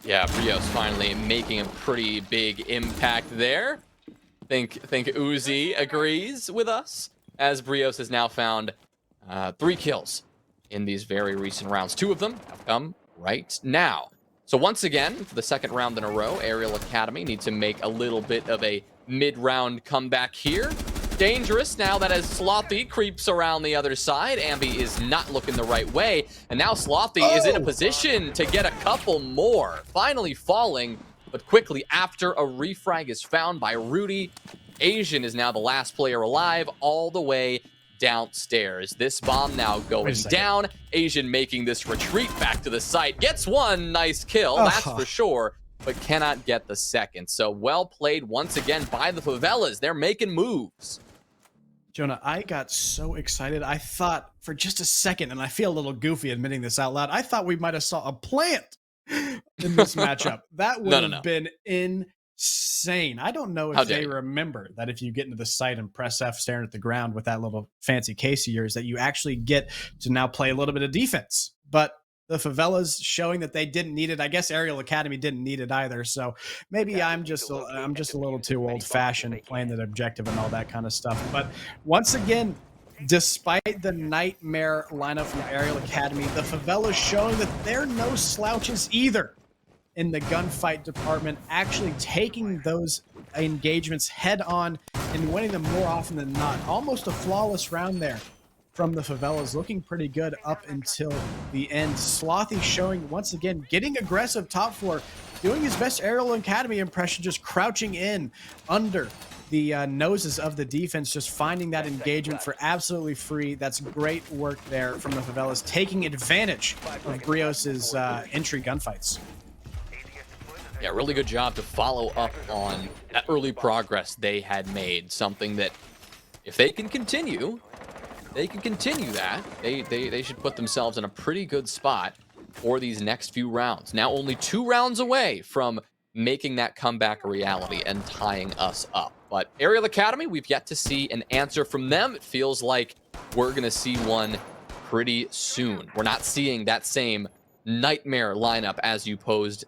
Yeah, Brios finally making a pretty big impact there. Think Uzi agrees with us, as Brios has now found 3 kills in these very recent rounds. 2 of them have come right now. So once again, for the second round in a row, Arial Academy need to make a little bit of a mid-round comeback here. Dangerous now that as Slothy creeps around the other side, Ambi is not looking the right way, and now Slothy is in a position to get a couple more, finally falling, but quickly after a refrag is found by Rudy. Asian is now the last player alive all the way downstairs. This bomb now going down. Asian making this retreat back to the site, gets one nice kill, that's for sure, but cannot get the second. So well played once again by the Favelas. They're making moves. Jonah, I got so excited. I thought for just a second, and I feel a little goofy admitting this out loud, I thought we might have saw a plant in this matchup. That would have been insane. I don't know if they remember that if you get into the site and press F staring at the ground with that little fancy case of yours, that you actually get to now play a little bit of defense. But the Favelas showing that they didn't need it. I guess Arial Academy didn't need it either. So maybe I'm just a little too old-fashioned playing that objective and all that kind of stuff. But once again, despite the nightmare lineup from Arial Academy, the Favelas showing that they're no slouches either in the gunfight department, actually taking those engagements head on and winning them more often than not. Almost a flawless round there from the Favelas, looking pretty good up until the end. Slothy showing once again, getting aggressive top floor, doing his best Arial Academy impression, just crouching in under the noses of the defense, just finding that engagement for absolutely free. That's great work there from the Favelas, taking advantage of Brios's entry gunfights. Yeah, really good job to follow up on that early progress they had made. Something that, if they can continue, that. They should put themselves in a pretty good spot for these next few rounds. Now only 2 rounds away from making that comeback a reality and tying us up. But Arial Academy, we've yet to see an answer from them. It feels like we're going to see one pretty soon. We're not seeing that same nightmare lineup as you posed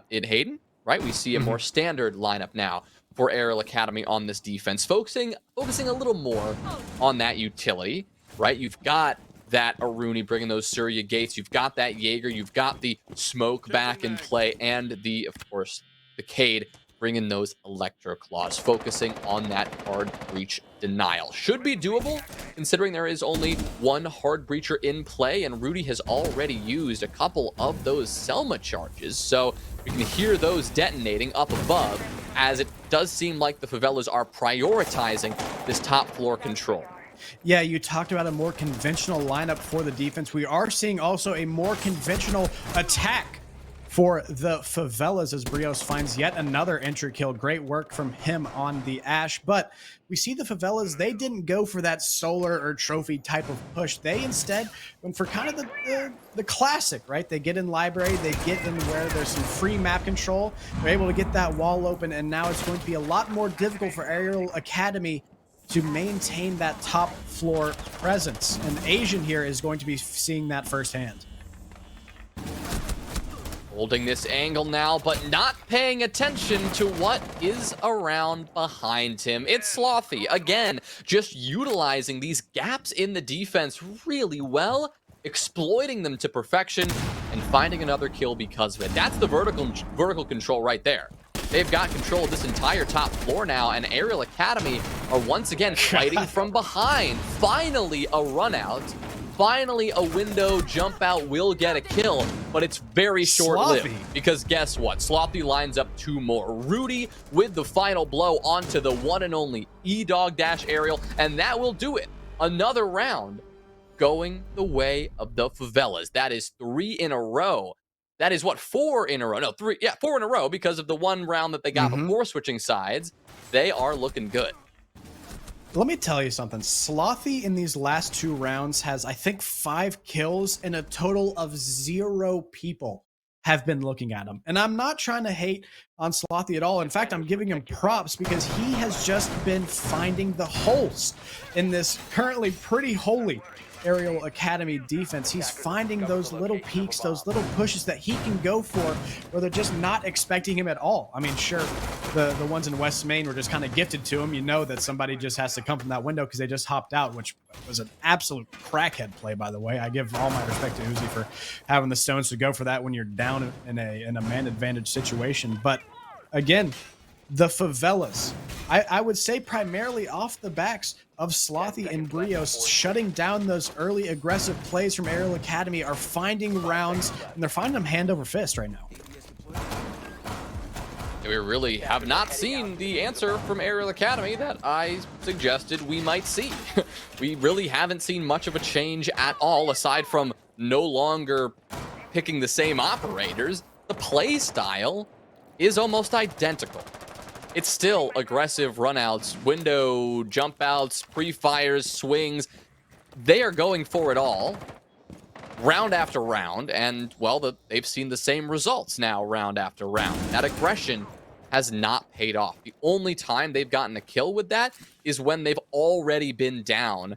in Hayden, right? We see a more standard lineup now for Arial Academy on this defense, focusing a little more on that utility, right? You've got that Aruni bringing those Surya gates. You've got that Jaeger. You've got the smoke back in play, and of course, the Cade bring in those Electro Claws, focusing on that hard breach denial. Should be doable, considering there is only one hard breacher in play, and Rudy has already used a couple of those Selma charges, so we can hear those detonating up above, as it does seem like the Favelas are prioritizing this top floor control. Yeah, you talked about a more conventional lineup for the defense. We are seeing also a more conventional attack for the Favelas as Brios finds yet another entry kill. Great work from him on the Ash. But we see the Favelas, they didn't go for that solar or trophy type of push. They instead went for kind of the classic, right? They get in library, they get in where there's some free map control. They're able to get that wall open, and now it's going to be a lot more difficult for Arial Academy to maintain that top floor presence. And Asian here is going to be seeing that firsthand. Holding this angle now, but not paying attention to what is around behind him. It's Slothy, again, just utilizing these gaps in the defense really well, exploiting them to perfection, and finding another kill because of it. That's the vertical control right there. They've got control of this entire top floor now, and Arial Academy are once again fighting from behind. Finally, a run out. Finally, a window jump out will get a kill, but it's very short-lived. Because guess what? Slothy lines up two more. Rudy with the final blow onto the one and only E-Dog dash Arial, and that will do it. Another round going the way of the Favelas. That is 3 in a row. That is what, 4 in a row? No, 3. Yeah, 4 in a row because of the one round that they got before switching sides. They are looking good. Let me tell you something. Slothy in these last 2 rounds has, I think, 5 kills, and a total of 0 people have been looking at him. And I'm not trying to hate on Slothy at all. In fact, I'm giving him props because he has just been finding the holes in this currently pretty holy Arial Academy defense. He's finding those little peaks, those little pushes that he can go for where they're just not expecting him at all. I mean, sure, the ones in West Main were just kind of gifted to him. You know that somebody just has to come from that window because they just hopped out, which was an absolute crackhead play, by the way. I give all my respect to Uzi for having the stones to go for that when you're down in a man advantage situation. But again, the Favelas, I would say primarily off the backs of Slothy and Brios, shutting down those early aggressive plays from Arial Academy, are finding rounds, and they're finding them hand over fist right now. We really have not seen the answer from Arial Academy that I suggested we might see. We really haven't seen much of a change at all, aside from no longer picking the same operators. The play style is almost identical. It's still aggressive runouts, window jump outs, pre-fires, swings. They are going for it all, round after round, and, well, they've seen the same results now round after round. That aggression has not paid off. The only time they've gotten a kill with that is when they've already been down,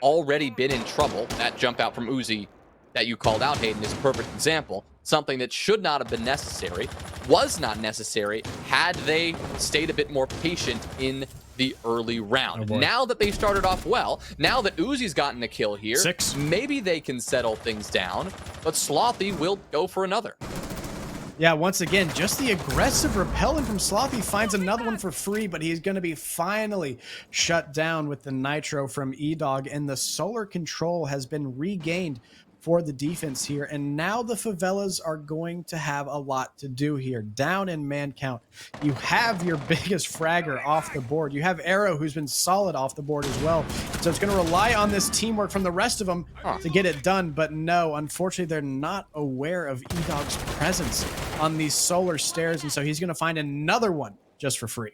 already been in trouble. That jump out from Uzi that you called out, Hayden, is a perfect example. Something that should not have been necessary, was not necessary, had they stayed a bit more patient in the early round. Now that they've started off well, now that Uzi's gotten a kill here, 6, maybe they can settle things down, but Slothy will go for another. Yeah, once again, just the aggressive repelling from Slothy finds another one for free, but he's going to be finally shut down with the nitro from E-Dog, and the solar control has been regained for the defense here, and now the Favelas are going to have a lot to do here. Down in man count, you have your biggest fragger off the board. You have Arrow, who's been solid off the board as well, so it's going to rely on this teamwork from the rest of them to get it done. But no, unfortunately, they're not aware of E-Dog's presence on these solar stairs, and so he's going to find another one just for free.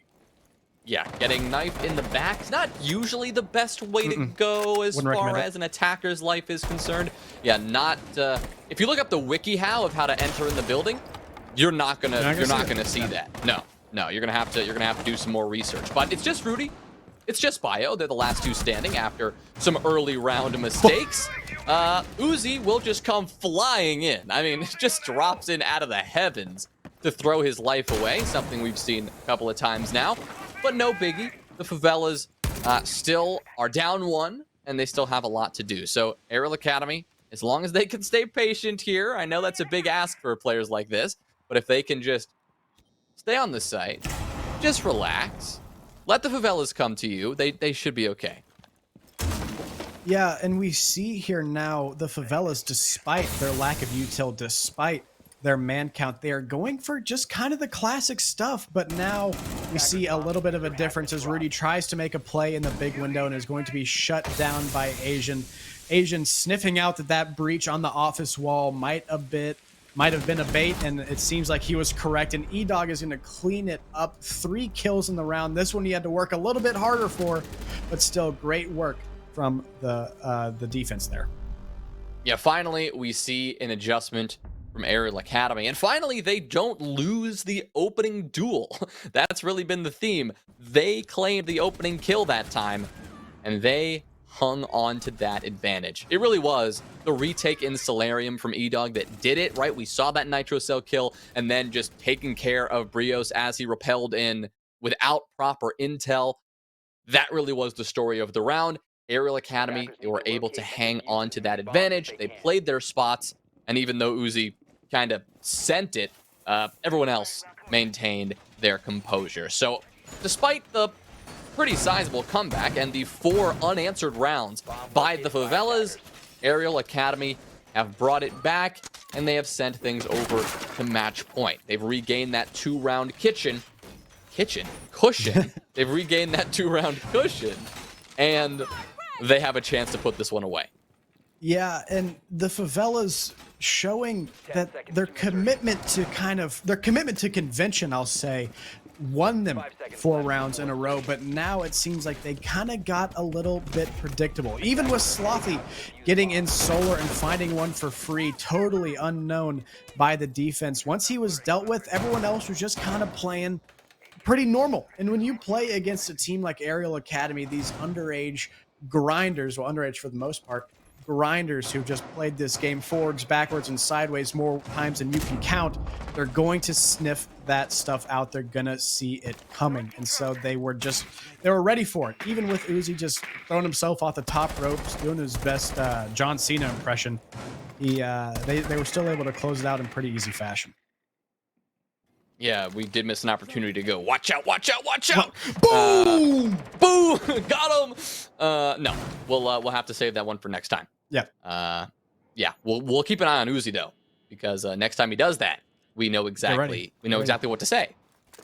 Yeah, getting knifed in the back is not usually the best way to go as far as an attacker's life is concerned. Yeah, not if you look up the WikiHow of how to enter in the building, you're not gonna see that. No, you're gonna have to do some more research. But it's just Rudy, it's just Bio. They're the last two standing after some early round mistakes. Uzi will just come flying in. I mean, it just drops in out of the heavens to throw his life away, something we've seen a couple of times now. But no biggie, the Favelas still are down 1, and they still have a lot to do. So Arial Academy, as long as they can stay patient here, I know that's a big ask for players like this, but if they can just stay on the site, just relax. Let the Favelas come to you. They should be okay. Yeah, and we see here now the Favelas, despite their lack of util, despite their man count, they are going for just kind of the classic stuff. But now we see a little bit of a difference as Rudy tries to make a play in the big window and is going to be shut down by Asian. Asian sniffing out that breach on the office wall might have been a bait, and it seems like he was correct. And E-Dog is going to clean it up. 3 kills in the round. This one he had to work a little bit harder for, but still great work from the defense there. Yeah, finally we see an adjustment from Arial Academy, and finally they don't lose the opening duel. That's really been the theme. They claimed the opening kill that time, and they hung on to that advantage. It really was the retake in Solarium from E-Dog that did it, right? We saw that Nitro Cell kill, and then just taking care of Brios as he repelled in without proper intel. That really was the story of the round. Arial Academy, they were able to hang on to that advantage. They played their spots, and even though Uzi kind of sent it, everyone else maintained their composure. So despite the pretty sizable comeback and the 4 unanswered rounds by the Favelas, Arial Academy have brought it back, and they have sent things over to match point. They've regained that 2-round cushion. They've regained that 2-round cushion, and they have a chance to put this one away. Yeah, and the Favelas showing that their commitment to convention, I'll say, won them 4 rounds in a row, but now it seems like they kind of got a little bit predictable. Even with Slothy getting in solar and finding one for free, totally unknown by the defense. Once he was dealt with, everyone else was just kind of playing pretty normal. And when you play against a team like Arial Academy, these underage grinders, well, underage for the most part, grinders who just played this game forwards, backwards, and sideways more times than you can count, they're going to sniff that stuff out. They're gonna see it coming, and so they were ready for it. Even with Uzi just throwing himself off the top ropes, doing his best John Cena impression, they were still able to close it out in pretty easy fashion. Yeah, we did miss an opportunity to go, watch out, watch out, watch out! Boom! Boom! Got him! No, we'll have to save that one for next time. Yeah. Yeah, we'll keep an eye on Uzi though, because next time he does that, we know exactly what to say.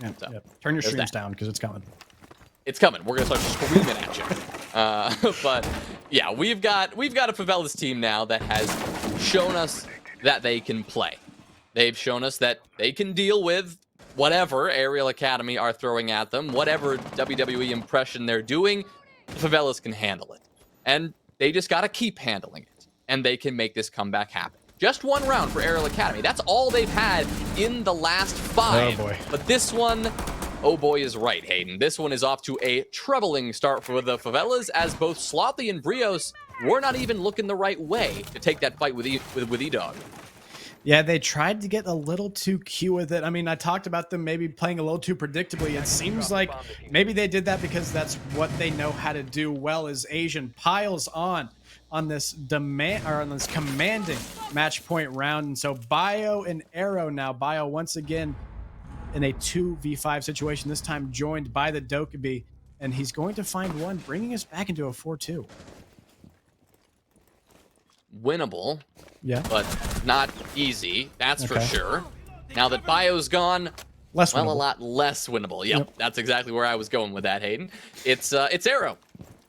Yeah, So, yeah. Turn your streams down because it's coming. It's coming. We're gonna start screaming at you. But yeah, we've got a Favelas team now that has shown us that they can play. They've shown us that they can deal with whatever Arial Academy are throwing at them, whatever WWE impression they're doing. The Favelas can handle it, and they just gotta keep handling it, and they can make this comeback happen. Just 1 round for Arial Academy. That's all they've had in the last 5. Oh boy. But this one, oh boy, is right, Hayden. This one is off to a troubling start for the Favelas, as both Slothy and Brios were not even looking the right way to take that fight with E-Dog. Yeah, they tried to get a little too cute with it. I mean, I talked about them maybe playing a little too predictably. It seems like maybe they did that because that's what they know how to do well. As Asian piles on this commanding match point round. And so Bio and Arrow now. Bio once again in a 2v5 situation, this time joined by the Dokkaebi, and he's going to find one, bringing us back into a 4-2. Winnable, yeah, but not easy, that's for sure. Now that Bio's gone, a lot less winnable. Yep, that's exactly where I was going with that, Hayden. It's Arrow.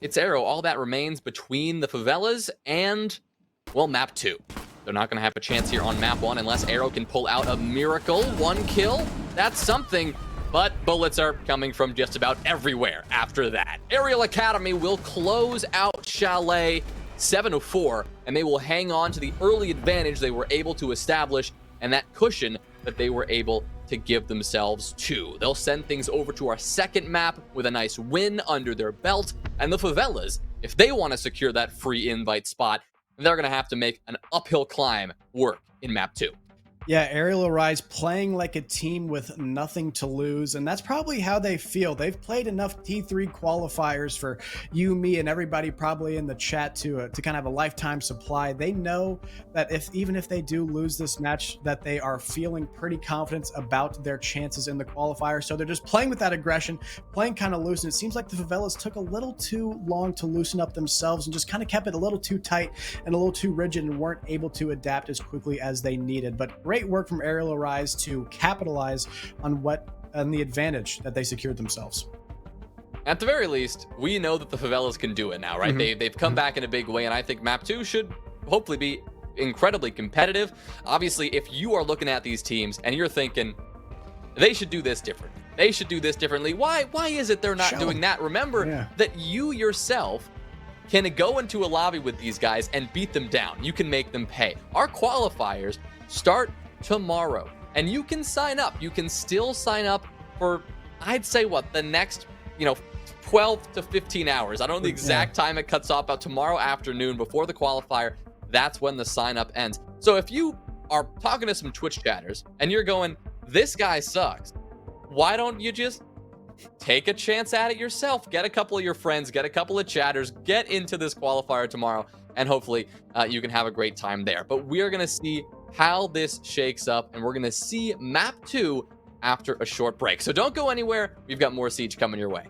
It's Arrow. All that remains between the Favelas and, well, map 2. They're not going to have a chance here on map 1 unless Arrow can pull out a miracle. 1 kill, that's something. But bullets are coming from just about everywhere after that. Arial Academy will close out Chalet 7-4, and they will hang on to the early advantage they were able to establish and that cushion that they were able to give themselves too. They'll send things over to our second map with a nice win under their belt, and the Favelas, if they want to secure that free invite spot, they're going to have to make an uphill climb work in map 2. Yeah, Ariel Rise playing like a team with nothing to lose, and that's probably how they feel. They've played enough T3 qualifiers for you, me, and everybody probably in the chat to kind of have a lifetime supply. They know that even if they do lose this match, that they are feeling pretty confident about their chances in the qualifier. So they're just playing with that aggression, playing kind of loose, and it seems like the Favelas took a little too long to loosen up themselves and just kind of kept it a little too tight and a little too rigid and weren't able to adapt as quickly as they needed. But great work from Ariel Rise to capitalize on the advantage that they secured themselves. At the very least, we know that the Favelas can do it now, right? They've come back in a big way, and I think map 2 should hopefully be incredibly competitive. Obviously, if you are looking at these teams and you're thinking they should do this differently, they should do this differently, why is it they're not doing that? Remember that you yourself can go into a lobby with these guys and beat them down. You can make them pay. Our qualifiers start tomorrow, and you can sign up. You can still sign up for, I'd say, the next 12 to 15 hours. I don't know the exact time it cuts off, but tomorrow afternoon before the qualifier, that's when the sign up ends. So if you are talking to some Twitch chatters and you're going, this guy sucks, why don't you just take a chance at it yourself? Get a couple of your friends, get a couple of chatters, get into this qualifier tomorrow, and hopefully you can have a great time there. But we are going to see how this shakes up, and we're going to see map 2 after a short break. So don't go anywhere. We've got more Siege coming your way.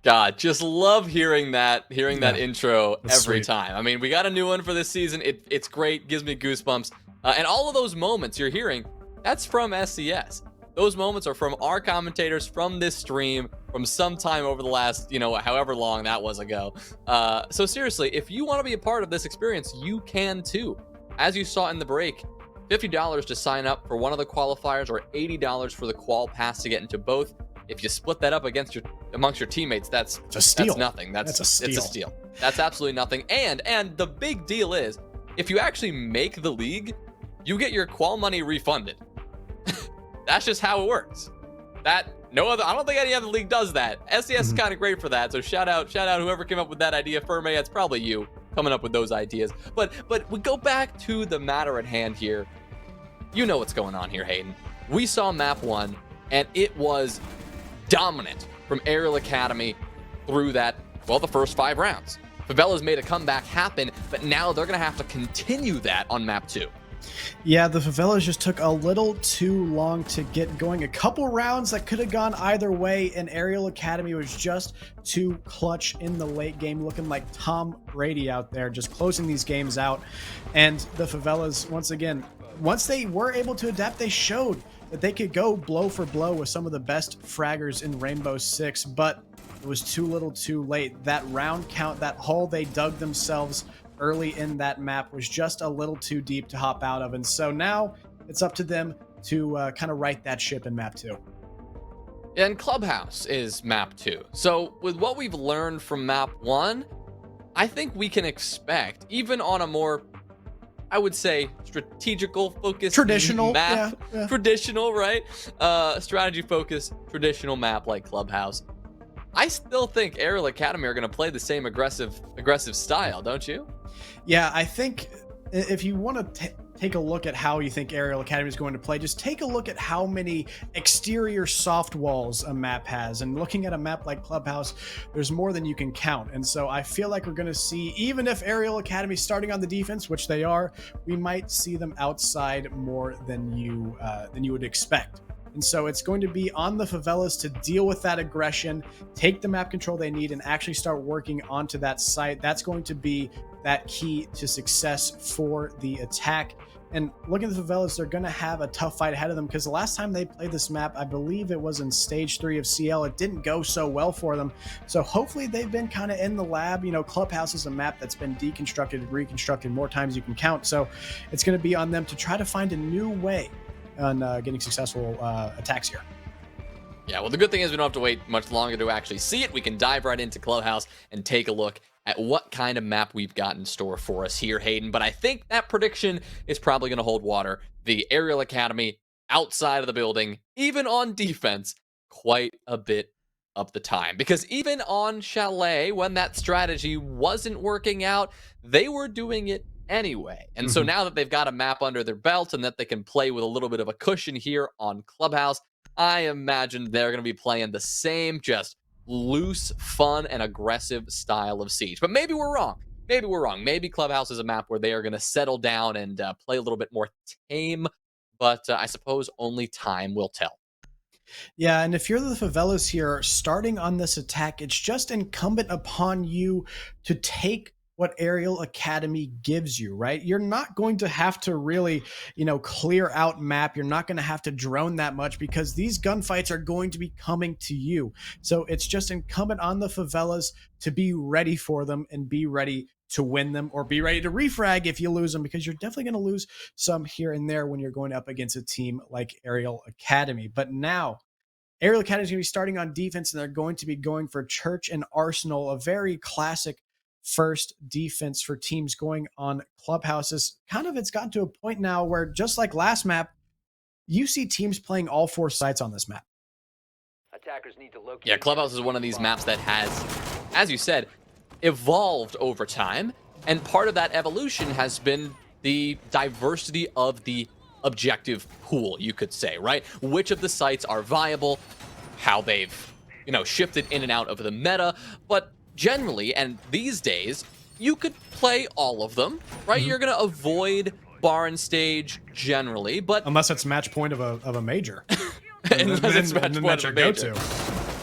God, just love hearing that intro every time. I mean, we got a new one for this season. It's great, gives me goosebumps. And all of those moments you're hearing, that's from SCS. Those moments are from our commentators from this stream from some time over the last, however long that was ago. So seriously, if you want to be a part of this experience, you can too. As you saw in the break, $50 to sign up for one of the qualifiers or $80 for the qual pass to get into both. If you split that up amongst your teammates, that's a steal. That's nothing. It's a steal. That's absolutely nothing. And the big deal is, if you actually make the league, you get your qual money refunded. That's just how it works. I don't think any other league does that. SCS is kind of great for that. So shout out whoever came up with that idea. Ferme, it's probably you coming up with those ideas. But we go back to the matter at hand here. You know what's going on here, Hayden. We saw map 1, and it was dominant from Arial Academy through the first 5 rounds. Favelas made a comeback happen, but now they're going to have to continue that on map 2. Yeah, the Favelas just took a little too long to get going. A couple rounds that could have gone either way, and Arial Academy was just too clutch in the late game, looking like Tom Brady out there, just closing these games out. And the Favelas, once again, once they were able to adapt, they showed that they could go blow for blow with some of the best fraggers in Rainbow Six, but it was too little too late. That round count, that hole they dug themselves early in that map was just a little too deep to hop out of. And so now it's up to them to kind of right that ship in map 2. And Clubhouse is map 2. So with what we've learned from map 1, I think we can expect, even on a more, I would say, strategical focused traditional map, yeah. Traditional, right? Strategy focused traditional map like Clubhouse. I still think Arial Academy are going to play the same aggressive style, don't you? Yeah, I think if you want to take a look at how you think Arial Academy is going to play, just take a look at how many exterior soft walls a map has. And looking at a map like Clubhouse, there's more than you can count. And so I feel like we're going to see, even if Arial Academy is starting on the defense, which they are, we might see them outside more than you would expect. And so it's going to be on the Favelas to deal with that aggression, take the map control they need, and actually start working onto that site. That's going to be that key to success for the attack. And looking at the Favelas, they're going to have a tough fight ahead of them, because the last time they played this map, I believe it was in stage 3 of CL. It didn't go so well for them. So hopefully they've been kind of in the lab. Clubhouse is a map that's been deconstructed and reconstructed more times you can count. So it's going to be on them to try to find a new way on getting successful attacks here. Yeah, well, the good thing is we don't have to wait much longer to actually see it. We can dive right into Clubhouse and take a look at what kind of map we've got in store for us here, Hayden. But I think that prediction is probably going to hold water. The Arial Academy outside of the building, even on defense, quite a bit of the time. Because even on Chalet, when that strategy wasn't working out, they were doing it anyway. And so now that they've got a map under their belt and that they can play with a little bit of a cushion here on Clubhouse, I imagine they're going to be playing the same just loose, fun, and aggressive style of Siege. But maybe we're wrong. Maybe Clubhouse is a map where they are going to settle down and play a little bit more tame. But I suppose only time will tell. Yeah, and if you're the Favelas here starting on this attack, it's just incumbent upon you to take what Arial Academy gives you, right? You're not going to have to really, clear out map. You're not going to have to drone that much, because these gunfights are going to be coming to you. So it's just incumbent on the Favelas to be ready for them and be ready to win them, or be ready to refrag if you lose them, because you're definitely going to lose some here and there when you're going up against a team like Arial Academy. But now Arial Academy is going to be starting on defense, and they're going to be going for Church and Arsenal, a very classic first defense for teams going on Clubhouses. It's gotten to a point now where, just like last map, you see teams playing all 4 sites on this map. Attackers need to locate. Yeah, Clubhouse is one of these maps that has, as you said, evolved over time, and part of that evolution has been the diversity of the objective pool, you could say, right? Which of the sites are viable, how they've, shifted in and out of the meta, but generally, and these days, you could play all of them, right? You're going to avoid bar and stage generally, but unless it's match point of a major. Unless it's match point of a major.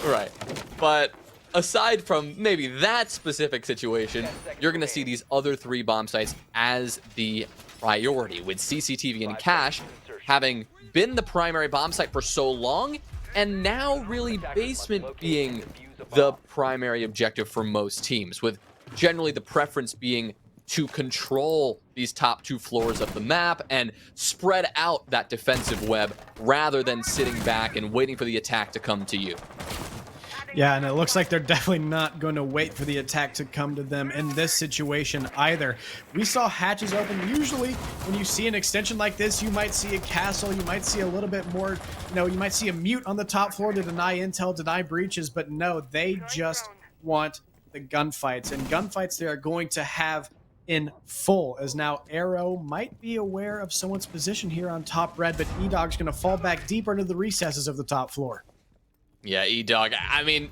Right. But aside from maybe that specific situation, you're going to see these other 3 bomb sites as the priority, with CCTV and Cache having been the primary bomb site for so long, and now really basement being the primary objective for most teams, with generally the preference being to control these top 2 floors of the map and spread out that defensive web rather than sitting back and waiting for the attack to come to you. Yeah, and it looks like they're definitely not going to wait for the attack to come to them in this situation either. We saw hatches open. Usually, when you see an extension like this, you might see a castle, you might see a little bit more, you might see a mute on the top floor to deny intel, deny breaches, but no, they just want the gunfights. And gunfights they are going to have in full, as now Arrow might be aware of someone's position here on top red, but E-Dog's going to fall back deeper into the recesses of the top floor. Yeah, E-Dog, I mean,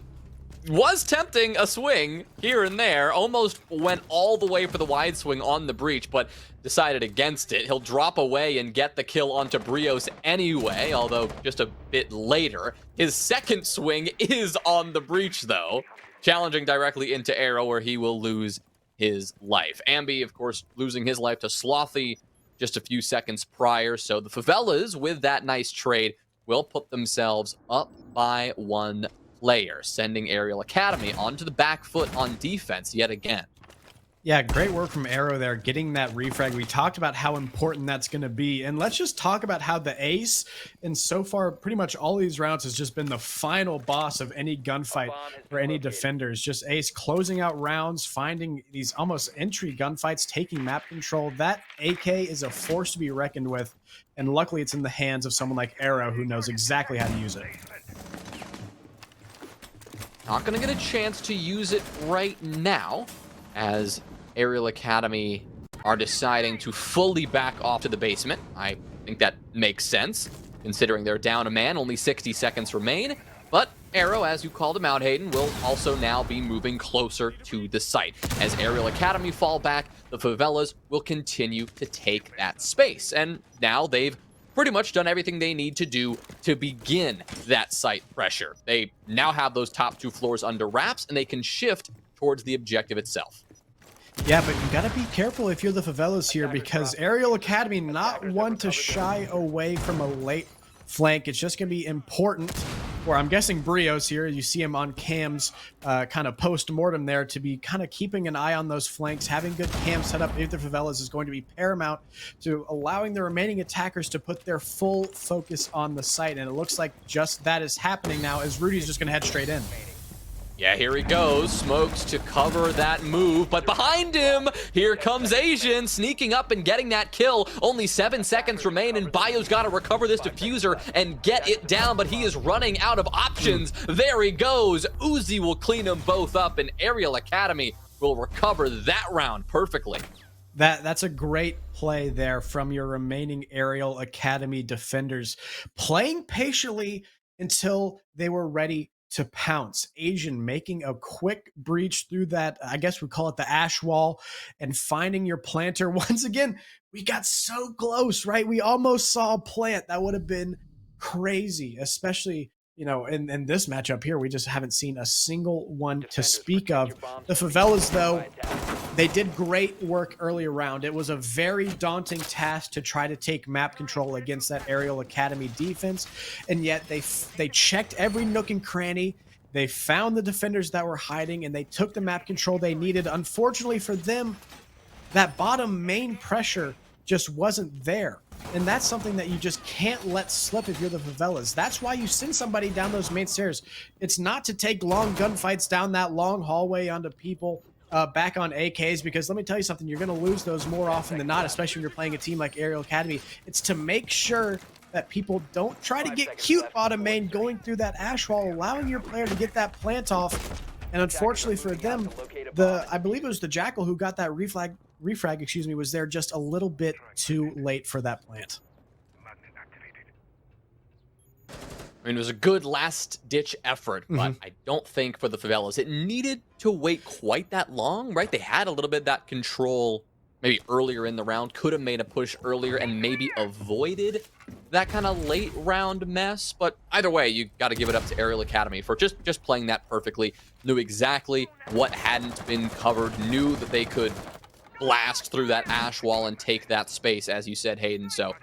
was tempting a swing here and there, almost went all the way for the wide swing on the breach, but decided against it. He'll drop away and get the kill onto Brios anyway, although just a bit later. His second swing is on the breach, though, challenging directly into Arrow, where he will lose his life. Ambi, of course, losing his life to Slothy just a few seconds prior, so the Favelas, with that nice trade, will put themselves up by 1 player, sending Arial Academy onto the back foot on defense yet again. Yeah, great work from Arrow there, getting that refrag. We talked about how important that's going to be, and let's just talk about how the ace, and so far, pretty much all these rounds, has just been the final boss of any gunfight for any defenders. Just ace closing out rounds, finding these almost entry gunfights, taking map control. That AK is a force to be reckoned with, and luckily it's in the hands of someone like Arrow who knows exactly how to use it. Not going to get a chance to use it right now, as Arial Academy are deciding to fully back off to the basement. I think that makes sense, considering they're down a man, only 60 seconds remain. But Arrow, as you called him out, Hayden, will also now be moving closer to the site. As Arial Academy fall back, the Favelas will continue to take that space. And now they've pretty much done everything they need to do to begin that site pressure. They now have those top 2 floors under wraps, and they can shift towards the objective itself. Yeah, but you gotta be careful if you're the Favelas here, because Arial Academy not one to shy away from a late flank. It's just gonna be important, or I'm guessing Brios here, you see him on cams kind of post-mortem there, to be kind of keeping an eye on those flanks, having good cam set up if the Favelas is going to be paramount to allowing the remaining attackers to put their full focus on the site. And it looks like just that is happening now, as Rudy's just gonna head straight in. Yeah, here he goes. Smokes to cover that move, but behind him, here comes Asian, sneaking up and getting that kill. Only 7 seconds remain, and Bio's got to recover this diffuser and get it down, but he is running out of options. There he goes. Uzi will clean them both up, and Arial Academy will recover that round perfectly. That's a great play there from your remaining Arial Academy defenders, playing patiently until they were ready to pounce. Asian making a quick breach through that, I guess we call it the ash wall, and finding your planter. Once again, we got so close, right? We almost saw a plant. That would have been crazy, especially, in this matchup here. We just haven't seen a single one to speak of. The Favelas, though, they did great work early around. It was a very daunting task to try to take map control against that Arial Academy defense, and yet they checked every nook and cranny. They found the defenders that were hiding, and they took the map control they needed. Unfortunately for them, that bottom main pressure just wasn't there. And that's something that you just can't let slip if you're the Favelas. That's why you send somebody down those main stairs. It's not to take long gunfights down that long hallway onto people back on AKs, because let me tell you something, you're going to lose those more often than not, especially when you're playing a team like Arial Academy. It's to make sure that people don't try to get cute bottom main going through that ash wall, allowing your player to get that plant off. And unfortunately for them, I believe it was the Jackal who got that refrag, was there just a little bit too late for that plant. I mean, it was a good last-ditch effort, but I don't think for the Favelas it needed to wait quite that long, right? They had a little bit of that control maybe earlier in the round, could have made a push earlier and maybe avoided that kind of late round mess. But either way, you got to give it up to Arial Academy for just playing that perfectly, knew exactly what hadn't been covered, knew that they could blast through that ash wall and take that space, as you said, Hayden. So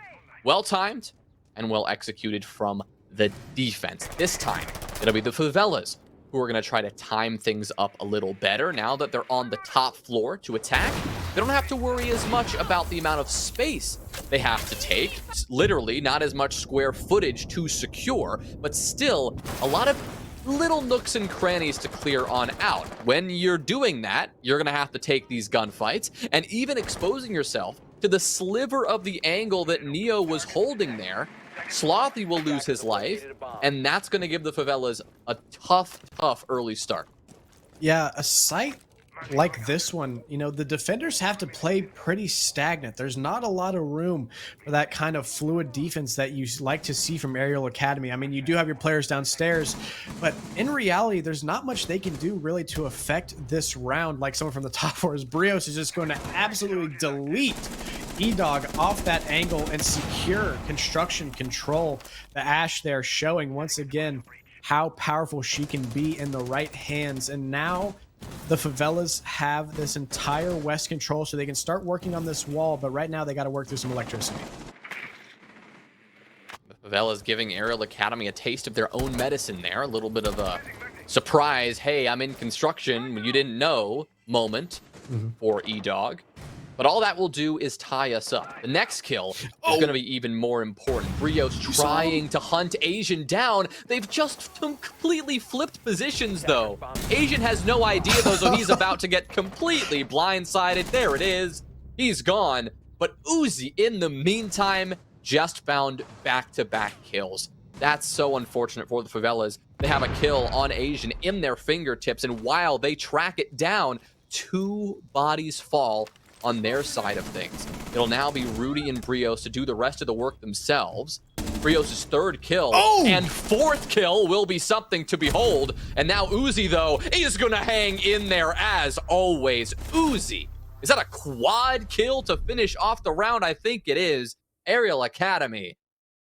well timed and well executed from the defense. This time, it'll be the Favelas who are going to try to time things up a little better. Now that they're on the top floor to attack, they don't have to worry as much about the amount of space they have to take. It's literally not as much square footage to secure, but still a lot of little nooks and crannies to clear on out. When you're doing that, you're going to have to take these gunfights, and even exposing yourself to the sliver of the angle that Neo was holding there. Slothy will lose his life, and that's going to give the Favelas a tough early start. Yeah, a site like this one, you know, the defenders have to play pretty stagnant. There's not a lot of room for that kind of fluid defense that you like to see from Arial Academy. I mean, you do have your players downstairs, but in reality, there's not much they can do really to affect this round like someone from the top floor. Brios is just going to absolutely delete E-Dog off that angle and secure construction control. The Ash there showing once again how powerful she can be in the right hands. And now the Favelas have this entire west control, so they can start working on this wall, but right now they got to work through some electricity. The Favelas giving Arial Academy a taste of their own medicine there. A little bit of a surprise, hey, I'm in construction, you didn't know moment for E-Dog. But all that will do is tie us up. The next kill is going to be even more important. Brios trying to hunt Asian down. They've just completely flipped positions, though. Asian has no idea, though, so he's about to get completely blindsided. There it is. He's gone. But Uzi, in the meantime, just found back-to-back kills. That's so unfortunate for the Favelas. They have a kill on Asian in their fingertips, and while they track it down, 2 bodies fall on their side of things. It'll now be Rudy and Brios to do the rest of the work themselves. Brios' 3rd kill and 4th kill will be something to behold. And now Uzi, though, is gonna hang in there as always. Uzi, is that a quad kill to finish off the round? I think it is. Arial Academy,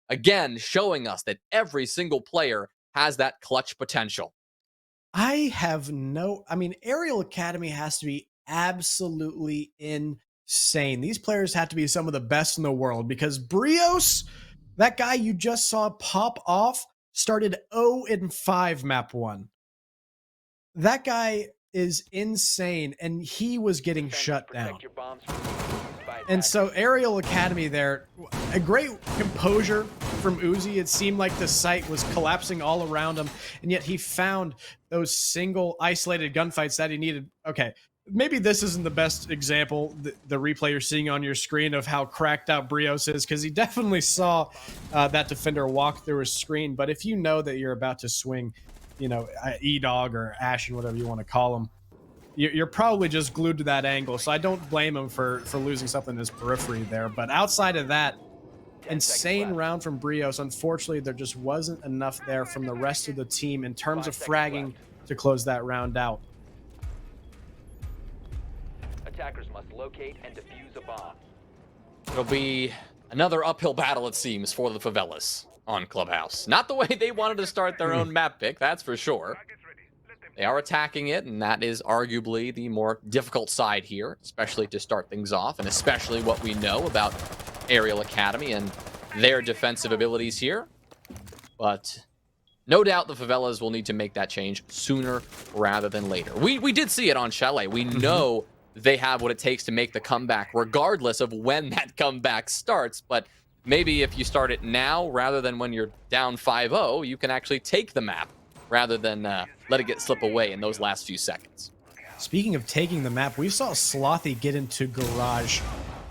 again, showing us that every single player has that clutch potential. I mean, Arial Academy has to be absolutely insane. These players have to be some of the best in the world, because Brios, that guy you just saw pop off, started 0-5 map 1. That guy is insane, and he was getting shut down. And so Arial Academy there, a great composure from Uzi. It seemed like the site was collapsing all around him, and yet he found those single isolated gunfights that he needed. Okay, maybe this isn't the best example, the replay you're seeing on your screen, of how cracked out Brios is, because he definitely saw that defender walk through his screen. But if you know that you're about to swing, you know, E-Dog or Ashen, whatever you want to call him, you're probably just glued to that angle. So I don't blame him for losing something in his periphery there. But outside of that, insane round from Brios. Unfortunately, there just wasn't enough there from the rest of the team in terms of fragging to close that round out. Attackers must locate and defuse a bomb. It'll be another uphill battle, it seems, for the Favelas on Clubhouse. Not the way they wanted to start their own map pick, that's for sure. They are attacking it, and that is arguably the more difficult side here, especially to start things off, and especially what we know about Arial Academy and their defensive abilities here. But no doubt the Favelas will need to make that change sooner rather than later. We did see it on Chalet. We know they have what it takes to make the comeback, regardless of when that comeback starts. But maybe if you start it now, rather than when you're down 5-0, you can actually take the map, rather than let it slip away in those last few seconds. Speaking of taking the map, we saw Slothy get into garage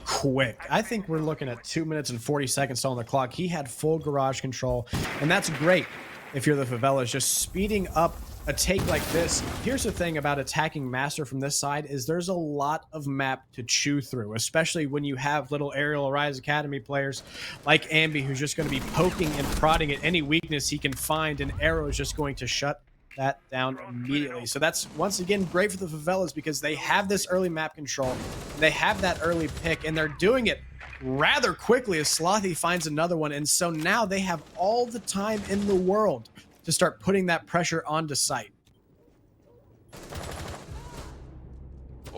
quick. I think we're looking at 2 minutes and 40 seconds on the clock. He had full garage control, and that's great if you're the Favelas, just speeding up a take like this. Here's the thing about attacking Master from this side, is there's a lot of map to chew through, especially when you have little Arial Rise Academy players like Ambi, who's just going to be poking and prodding at any weakness he can find, and Arrow is just going to shut that down immediately. So that's, once again, great for the Favelas, because they have this early map control, they have that early pick, and they're doing it rather quickly as Slothy finds another one. And so now they have all the time in the world to start putting that pressure onto site.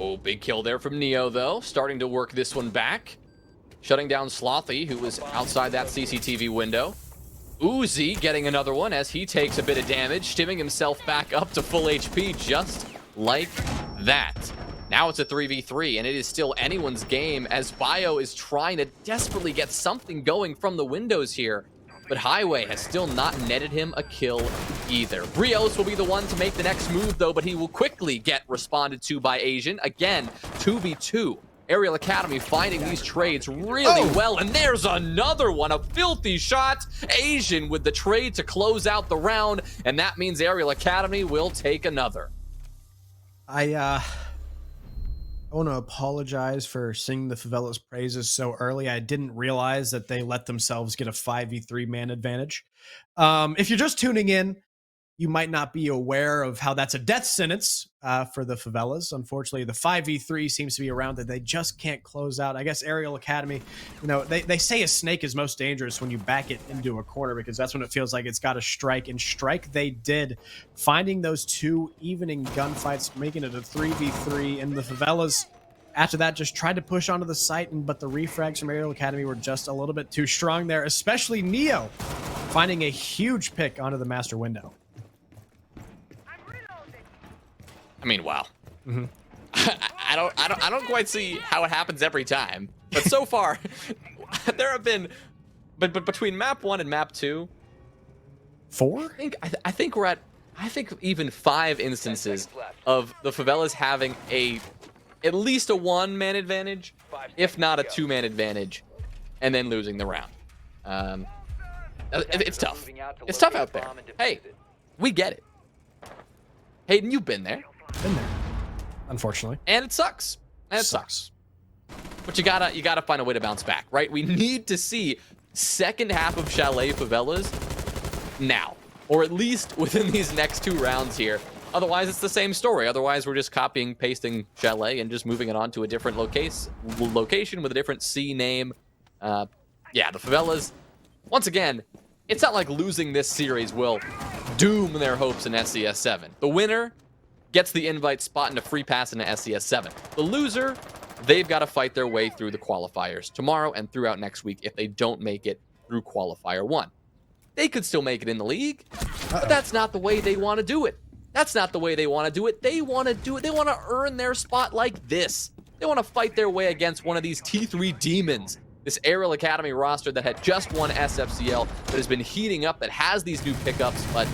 Oh, big kill there from Neo, though. Starting to work this one back. Shutting down Slothy, who was outside that CCTV window. Uzi getting another one as he takes a bit of damage, stimming himself back up to full HP just like that. Now it's a 3v3, and it is still anyone's game as Bio is trying to desperately get something going from the windows here. But Highway has still not netted him a kill either. Brios will be the one to make the next move, though, but he will quickly get responded to by Asian. Again, 2v2. Arial Academy finding these trades really well, and there's another one, a filthy shot. Asian with the trade to close out the round, and that means Arial Academy will take another. I want to apologize for singing the Favelas praises so early. I didn't realize that they let themselves get a 5v3 man advantage. If you're just tuning in, you might not be aware of how that's a death sentence for the Favelas. Unfortunately, the 5v3 seems to be around that they just can't close out. I guess Arial Academy, you know, they say a snake is most dangerous when you back it into a corner because that's when it feels like it's got to strike. And strike they did, finding those two evening gunfights, making it a 3v3. And the Favelas, after that, just tried to push onto the site, but the refrags from Arial Academy were just a little bit too strong there, especially Neo, finding a huge pick onto the master window. I mean, wow. I don't quite see how it happens every time, but so far there have been, but between map 1 and map 2, 4. I think we're at even 5 instances of the Favelas having at least a 1-man advantage, if not a 2-man advantage, and then losing the round. It's tough. It's tough out there. Hey, we get it. Hayden, you've been there. Been there, unfortunately, and it sucks. And it sucks. But you gotta find a way to bounce back, right? We need to see second half of Chalet Favelas now, or at least within these next 2 rounds here. Otherwise, it's the same story. Otherwise, we're just copying, pasting Chalet and just moving it on to a different location with a different C name. Yeah, the Favelas. Once again, it's not like losing this series will doom their hopes in SCS7. The winner gets the invite spot and a free pass into SCS7. The loser, they've got to fight their way through the qualifiers tomorrow and throughout next week if they don't make it through qualifier 1. They could still make it in the league, but that's not the way they want to do it. That's not the way they want to do it. They want to do it. They want to earn their spot like this. They want to fight their way against one of these T3 demons. This Arial Academy roster that had just won SFCL, that has been heating up, that has these new pickups. But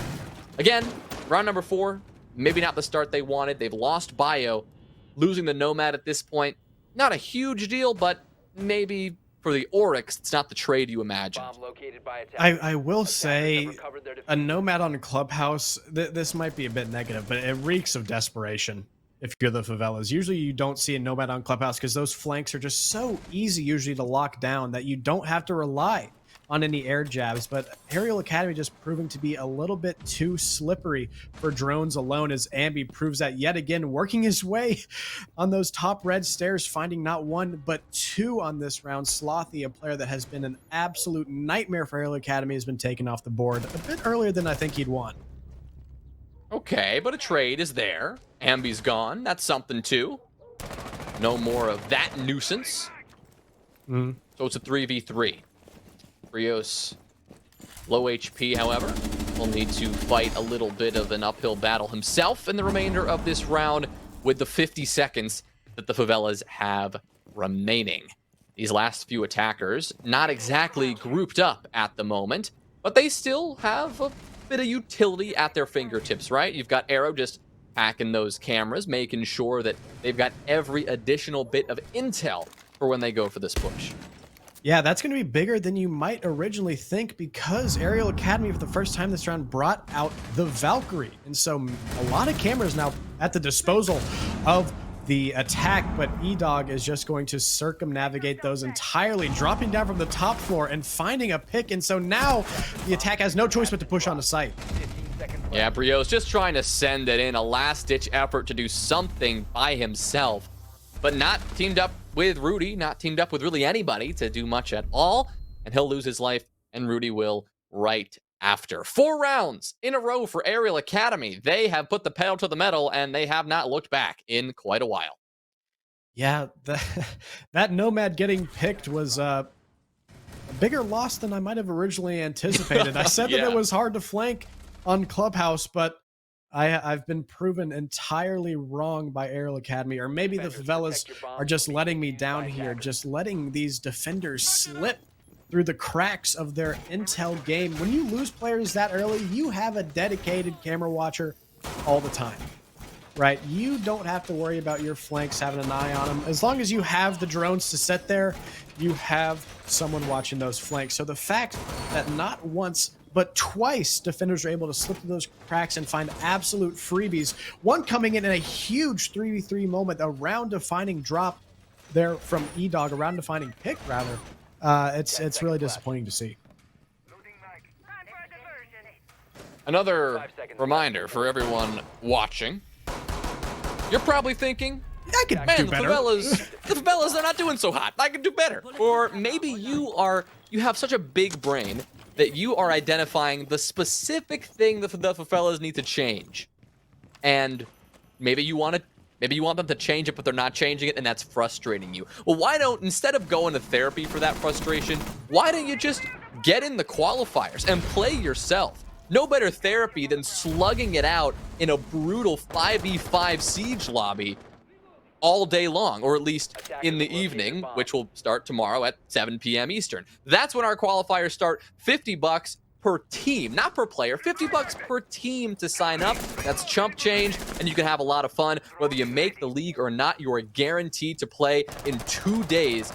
again, round number 4, maybe not the start they wanted. They've lost Bio. Losing the Nomad at this point, not a huge deal, but maybe for the Oryx, it's not the trade you imagine. I will say a Nomad on Clubhouse, this might be a bit negative, but it reeks of desperation if you're the Favelas. Usually you don't see a Nomad on Clubhouse because those flanks are just so easy usually to lock down that you don't have to rely on any air jabs, but Arial Academy just proving to be a little bit too slippery for drones alone, as Ambi proves that yet again, working his way on those top red stairs, finding not 1 but 2 on this round. Slothy, a player that has been an absolute nightmare for Arial Academy, has been taken off the board a bit earlier than I think he'd want. Okay, but a trade is there. Ambi's gone. That's something too. No more of that nuisance. So it's a 3v3. Brios, low HP, however, will need to fight a little bit of an uphill battle himself in the remainder of this round with the 50 seconds that the Favelas have remaining. These last few attackers, not exactly grouped up at the moment, but they still have a bit of utility at their fingertips, right? You've got Arrow just hacking those cameras, making sure that they've got every additional bit of intel for when they go for this push. Yeah, that's going to be bigger than you might originally think because Arial Academy for the first time this round brought out the Valkyrie. And so a lot of cameras now at the disposal of the attack, but E-Dog is just going to circumnavigate those entirely, dropping down from the top floor and finding a pick. And so now the attack has no choice but to push on the site. Yeah, Brios just trying to send it in, a last-ditch effort to do something by himself, but not teamed up with Rudy, not teamed up with really anybody to do much at all, and he'll lose his life, and Rudy will right after. 4 rounds in a row for Arial Academy. They have put the pedal to the metal, and they have not looked back in quite a while. Yeah, that Nomad getting picked was a bigger loss than I might have originally anticipated. I said that Yeah. it was hard to flank on Clubhouse, but I've been proven entirely wrong by Arial Academy, or maybe the Favelas are just letting me down here, just letting these defenders slip through the cracks of their intel game. When you lose players that early, you have a dedicated camera watcher all the time, right? You don't have to worry about your flanks having an eye on them. As long as you have the drones to set there, you have someone watching those flanks. So the fact that not once but twice defenders are able to slip through those cracks and find absolute freebies, one coming in a huge 3v3 moment, a round defining drop there from E-Dog, a round defining pick rather, it's really disappointing to see. Another reminder for everyone watching. You're probably thinking, I could do man, better. the Favelas, they're not doing so hot. I can do better. Or maybe you have such a big brain that you are identifying the specific thing that the Favelas need to change. And maybe you want them to change it, but they're not changing it, and that's frustrating you. Well, why don't, instead of going to therapy for that frustration, why don't you just get in the qualifiers and play yourself? No better therapy than slugging it out in a brutal 5v5 siege lobby all day long, or at least in the evening, which will start tomorrow at 7 p.m. Eastern. That's when our qualifiers start. $50 per team, not per player, $50 per team to sign up. That's chump change, and you can have a lot of fun. Whether you make the league or not, you are guaranteed to play in 2 days.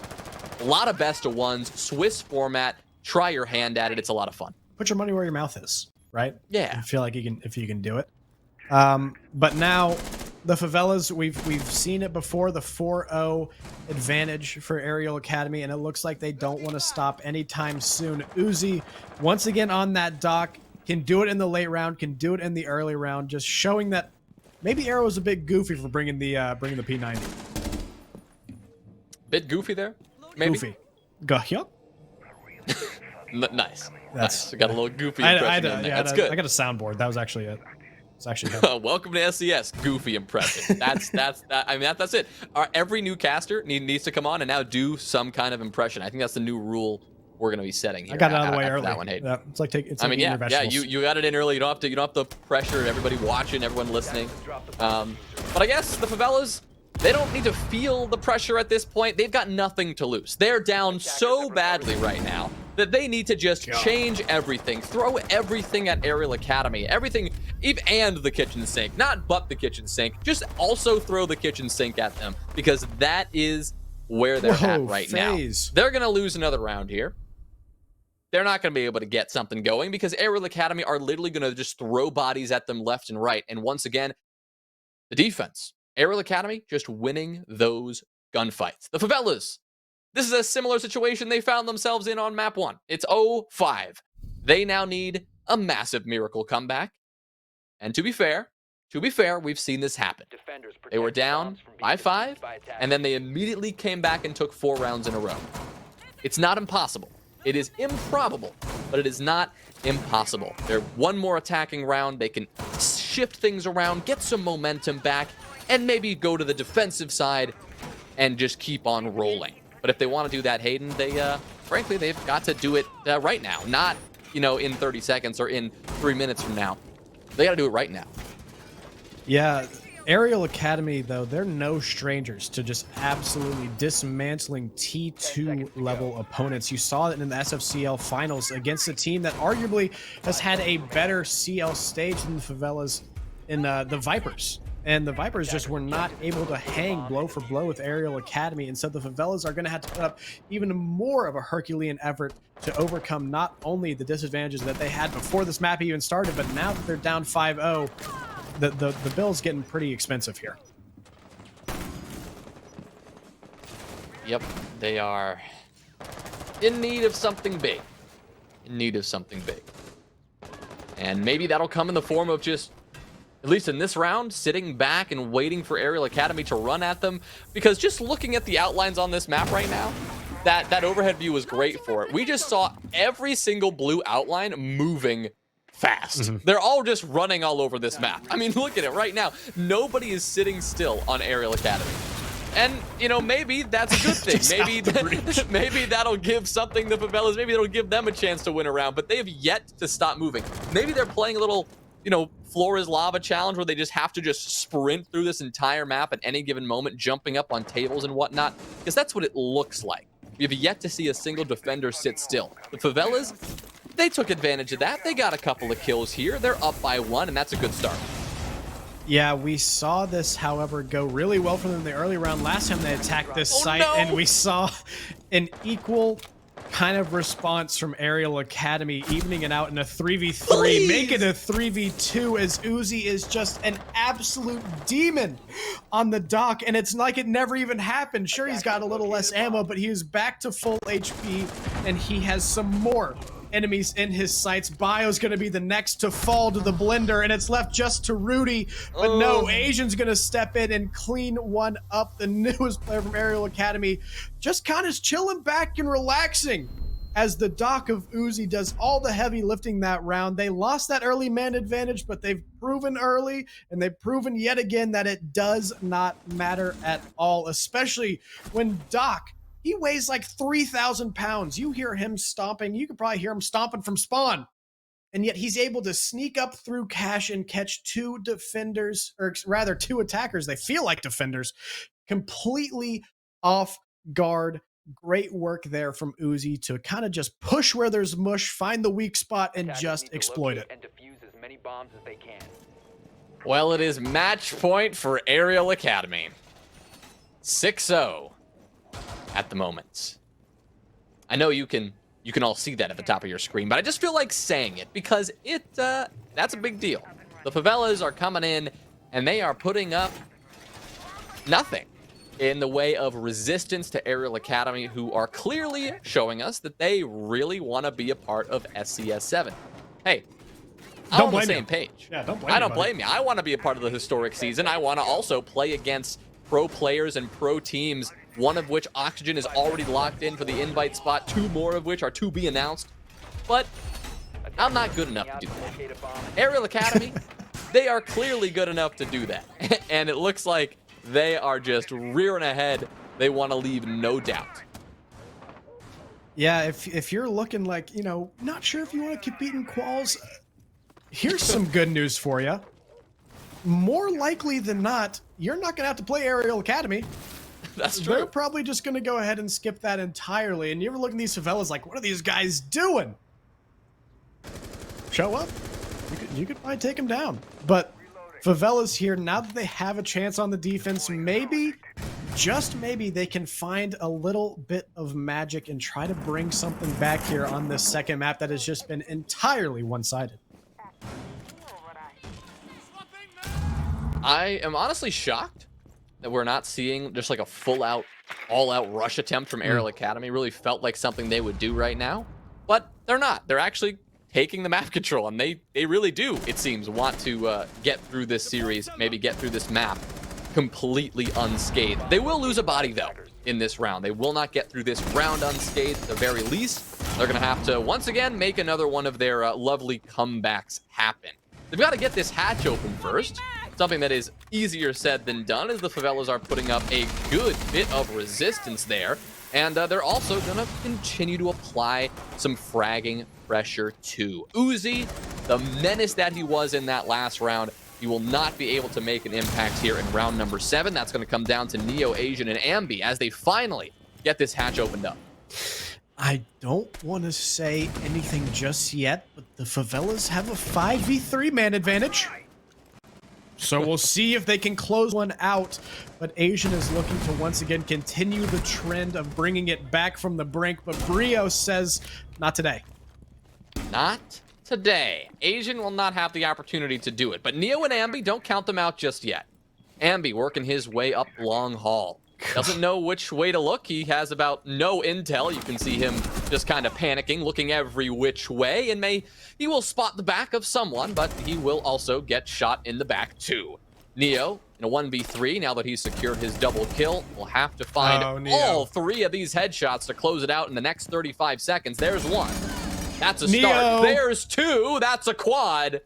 A lot of best of ones, Swiss format. Try your hand at it. It's a lot of fun. Put your money where your mouth is, right? Yeah. I feel like if you can do it. But now the Favelas, we've seen it before, the 4-0 advantage for Arial Academy, and it looks like they don't want to stop anytime soon. Uzi, once again on that dock, can do it in the late round, can do it in the early round, just showing that maybe Arrow was a bit goofy for bringing the P90. Bit goofy there, maybe? Goofy. Gahya? Nice. That's nice. We got a little goofy impression in there. That's good. I got a soundboard. That was actually it. It's actually good. Welcome to SCS. Goofy impression. That's it. Every new caster needs to come on and now do some kind of impression. I think that's the new rule we're going to be setting here. I got it out of the way early. That one, Hayden. Yeah, it's like eating your vegetables. You got it in early. You don't have to pressure everybody watching, everyone listening. But I guess the Favelas, they don't need to feel the pressure at this point. They've got nothing to lose. They're down so badly right now that they need to just change everything. Throw everything at Arial Academy. Everything, and the kitchen sink. Not but the kitchen sink. Just also throw the kitchen sink at them, because that is where they're at right now. They're going to lose another round here. They're not going to be able to get something going because Arial Academy are literally going to just throw bodies at them left and right. And once again, the defense. Arial Academy just winning those gunfights. The Favelas, this is a similar situation they found themselves in on map 1. It's 0-5. They now need a massive miracle comeback. And to be fair, we've seen this happen. They were down by 5, and then they immediately came back and took 4 rounds in a row. It's not impossible. It is improbable, but it is not impossible. They're one more attacking round. They can shift things around, get some momentum back, and maybe go to the defensive side and just keep on rolling. But if they want to do that, Hayden, frankly, they've got to do it right now. Not, in 30 seconds or in 3 minutes from now. They got to do it right now. Yeah, Arial Academy, though, they're no strangers to just absolutely dismantling T2 level opponents. You saw it in the SFCL finals against a team that arguably has had a better CL stage than the Favelas in the Vipers. And the Vipers just were not able to hang blow for blow with Arial Academy. And so the Favelas are going to have to put up even more of a Herculean effort to overcome not only the disadvantages that they had before this map even started, but now that they're down 5-0, the bill's getting pretty expensive here. Yep, they are in need of something big. And maybe that'll come in the form of just, at least in this round, sitting back and waiting for Arial Academy to run at them. Because just looking at the outlines on this map right now, that overhead view was great for it. We just saw every single blue outline moving fast. They're all just running all over this map. I mean, look at it right now. Nobody is sitting still on Arial Academy. And, you know, maybe that's a good thing. Maybe that'll give something the Favelas, maybe it'll give them a chance to win a round, but they have yet to stop moving. Maybe they're playing a little, you know, floor is lava challenge where they just have to just sprint through this entire map at any given moment, jumping up on tables and whatnot, because that's what it looks like. We have yet to see a single defender sit still. The Favelas, they took advantage of that. They got a couple of kills here. They're up by 1, and that's a good start. Yeah, we saw this, however, go really well for them in the early round. Last time they attacked this site, and we saw an equal kind of response from Arial Academy, evening it out in a 3v3, make it a 3v2 as Uzi is just an absolute demon on the dock, and it's like it never even happened. Sure, he's got a little less ammo, but he is back to full HP, and he has some more enemies in his sights. Bio's gonna be the next to fall to the blender, and it's left just to Rudy. But no, Asian's gonna step in and clean one up. The newest player from Arial Academy just kind of chilling back and relaxing as the dock of Uzi does all the heavy lifting that round. They lost that early man advantage, but they've proven early, and they've proven yet again that it does not matter at all, especially when Doc, he weighs like 3,000 pounds. You hear him stomping. You could probably hear him stomping from spawn. And yet he's able to sneak up through cash and catch 2 defenders, or rather 2 attackers. They feel like defenders, completely off guard. Great work there from Uzi to kind of just push where there's mush, find the weak spot, and just exploit it. And defuse as many bombs as they can. Well, it is match point for Arial Academy. 6-0. At the moment. I know you can all see that at the top of your screen, but I just feel like saying it because that's a big deal. The Favelas are coming in and they are putting up nothing in the way of resistance to Arial Academy, who are clearly showing us that they really want to be a part of SCS7. Hey, I'm on the same page. Yeah, don't blame I don't blame you. I want to be a part of the historic season. I want to also play against pro players and pro teams, one of which Oxygen is already locked in for the invite spot, 2 more of which are to be announced. But I'm not good enough to do that. Arial Academy, they are clearly good enough to do that. And it looks like they are just rearing ahead. They want to leave no doubt. Yeah, if you're looking like, you know, not sure if you want to compete in quals, here's some good news for you. More likely than not, you're not going to have to play Arial Academy. That's true. They're probably just going to go ahead and skip that entirely. And you ever look at these Favelas like, what are these guys doing? Show up. You could probably take them down. But Favelas here, now that they have a chance on the defense, maybe, just maybe, they can find a little bit of magic and try to bring something back here on this second map that has just been entirely one-sided. I am honestly shocked that we're not seeing just like a full-out, all-out rush attempt from Arial Academy. Really felt like something they would do right now, but they're not. They're actually taking the map control, and they really do, it seems, want to get through this series, maybe get through this map completely unscathed. They will lose a body, though, in this round. They will not get through this round unscathed at the very least. They're going to have to, once again, make another one of their lovely comebacks happen. They've got to get this hatch open first. Something that is easier said than done, as the Favelas are putting up a good bit of resistance there. And they're also going to continue to apply some fragging pressure to Uzi. The menace that he was in that last round, he will not be able to make an impact here in round number 7. That's going to come down to Neo, Asian, and Ambi as they finally get this hatch opened up. I don't want to say anything just yet, but the Favelas have a 5v3 man advantage. So we'll see if they can close one out. But Asian is looking to once again continue the trend of bringing it back from the brink. But Brio says, not today. Not today. Asian will not have the opportunity to do it. But Neo and Ambi, don't count them out just yet. Ambi working his way up long haul. Doesn't know which way to look. He has about no intel. You can see him just kind of panicking, looking every which way, and he will spot the back of someone, but he will also get shot in the back too. Neo, in a 1v3, now that he's secured his double kill, will have to find all 3 of these headshots to close it out in the next 35 seconds. There's 1. That's a start. There's 2. That's a quad.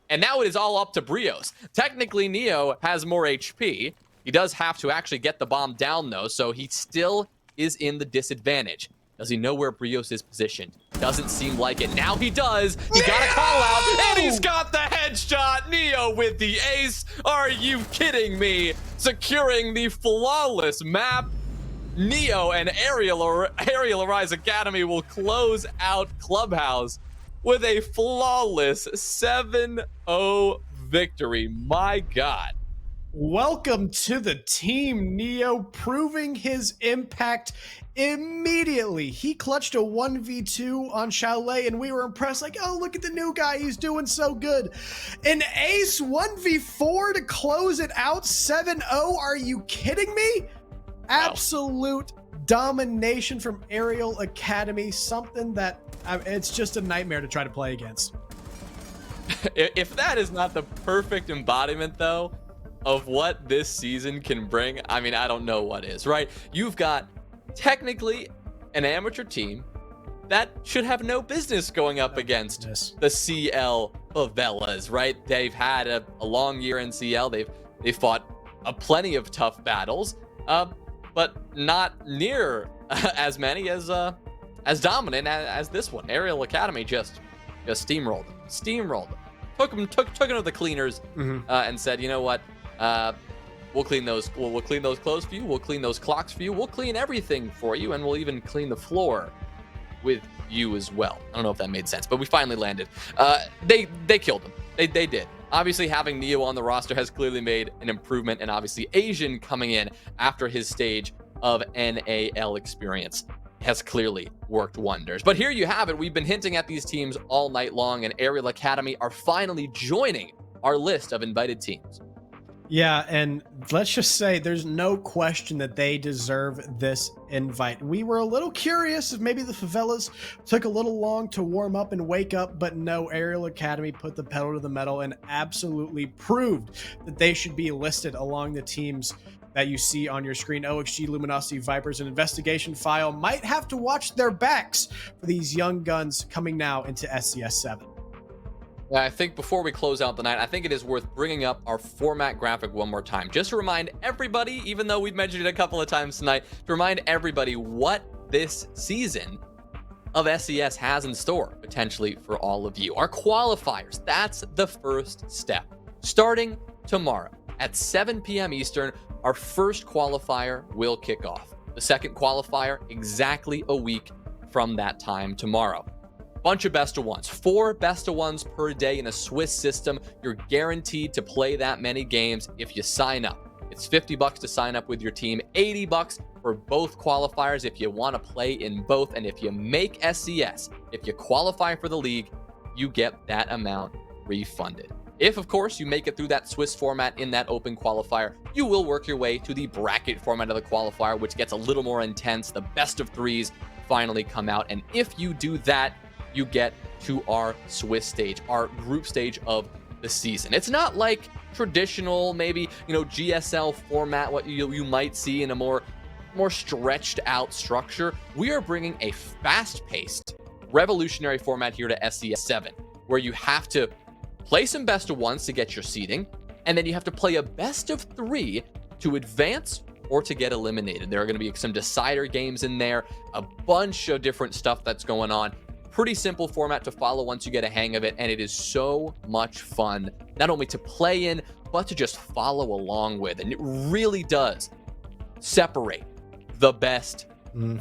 And now it is all up to Brios. Technically, Neo has more HP, He does have to actually get the bomb down, though, so he still is in the disadvantage. Does he know where Brios is positioned? Doesn't seem like it. Now he does. He got a call out, and he's got the headshot. Neo with the ace. Are you kidding me? Securing the flawless map. Neo and Arial Arise Academy will close out Clubhouse with a flawless 7-0 victory. My God. Welcome to the team, Neo, proving his impact immediately. He clutched a 1v2 on Chalet, and we were impressed, like, oh, look at the new guy, he's doing so good. An ace 1v4 to close it out, 7-0, are you kidding me? Absolute domination from Arial Academy, something that it's just a nightmare to try to play against. If that is not the perfect embodiment, though, of what this season can bring, I mean, I don't know what is, right? You've got technically an amateur team that should have no business going up against the CL Favelas, right? They've had a long year in CL. They've fought plenty of tough battles, but not near as many as dominant as this one. Arial Academy just steamrolled them. Took them to the cleaners and said, you know what? We'll clean those clothes for you. We'll clean those clocks for you. We'll clean everything for you, and we'll even clean the floor with you as well. I don't know if that made sense, but we finally landed. They killed them. They did. Obviously, having Neo on the roster has clearly made an improvement, and obviously Asian coming in after his stage of NAL experience has clearly worked wonders. But here you have it. We've been hinting at these teams all night long, and Arial Academy are finally joining our list of invited teams. Yeah, and let's just say there's no question that they deserve this invite. We were a little curious if maybe the Favelas took a little long to warm up and wake up, but no, Arial Academy put the pedal to the metal and absolutely proved that they should be listed along the teams that you see on your screen. OXG, Luminosity, Vipers, and Investigation File might have to watch their backs for these young guns coming now into SCS7. I think before we close out the night, I think it is worth bringing up our format graphic one more time, just to remind everybody, even though we've mentioned it a couple of times tonight, to remind everybody what this season of SCS has in store, potentially for all of you. Our qualifiers, that's the first step. Starting tomorrow at 7 p.m. Eastern, our first qualifier will kick off. The second qualifier, exactly a week from that time tomorrow. Bunch of best of ones, 4 best of ones per day in a Swiss system. You're guaranteed to play that many games if you sign up. It's $50 to sign up with your team, $80 for both qualifiers if you want to play in both. And if you make SCS, if you qualify for the league, you get that amount refunded. If, of course, you make it through that Swiss format in that open qualifier, you will work your way to the bracket format of the qualifier, which gets a little more intense. The best of 3s finally come out. And if you do that, you get to our Swiss stage, our group stage of the season. It's not like traditional, maybe, GSL format, what you might see in a more stretched out structure. We are bringing a fast-paced, revolutionary format here to SCS7, where you have to play some best of ones to get your seeding, and then you have to play a best of 3 to advance or to get eliminated. There are going to be some decider games in there, a bunch of different stuff that's going on. Pretty simple format to follow once you get a hang of it, and it is so much fun, not only to play in, but to just follow along with. And it really does separate the best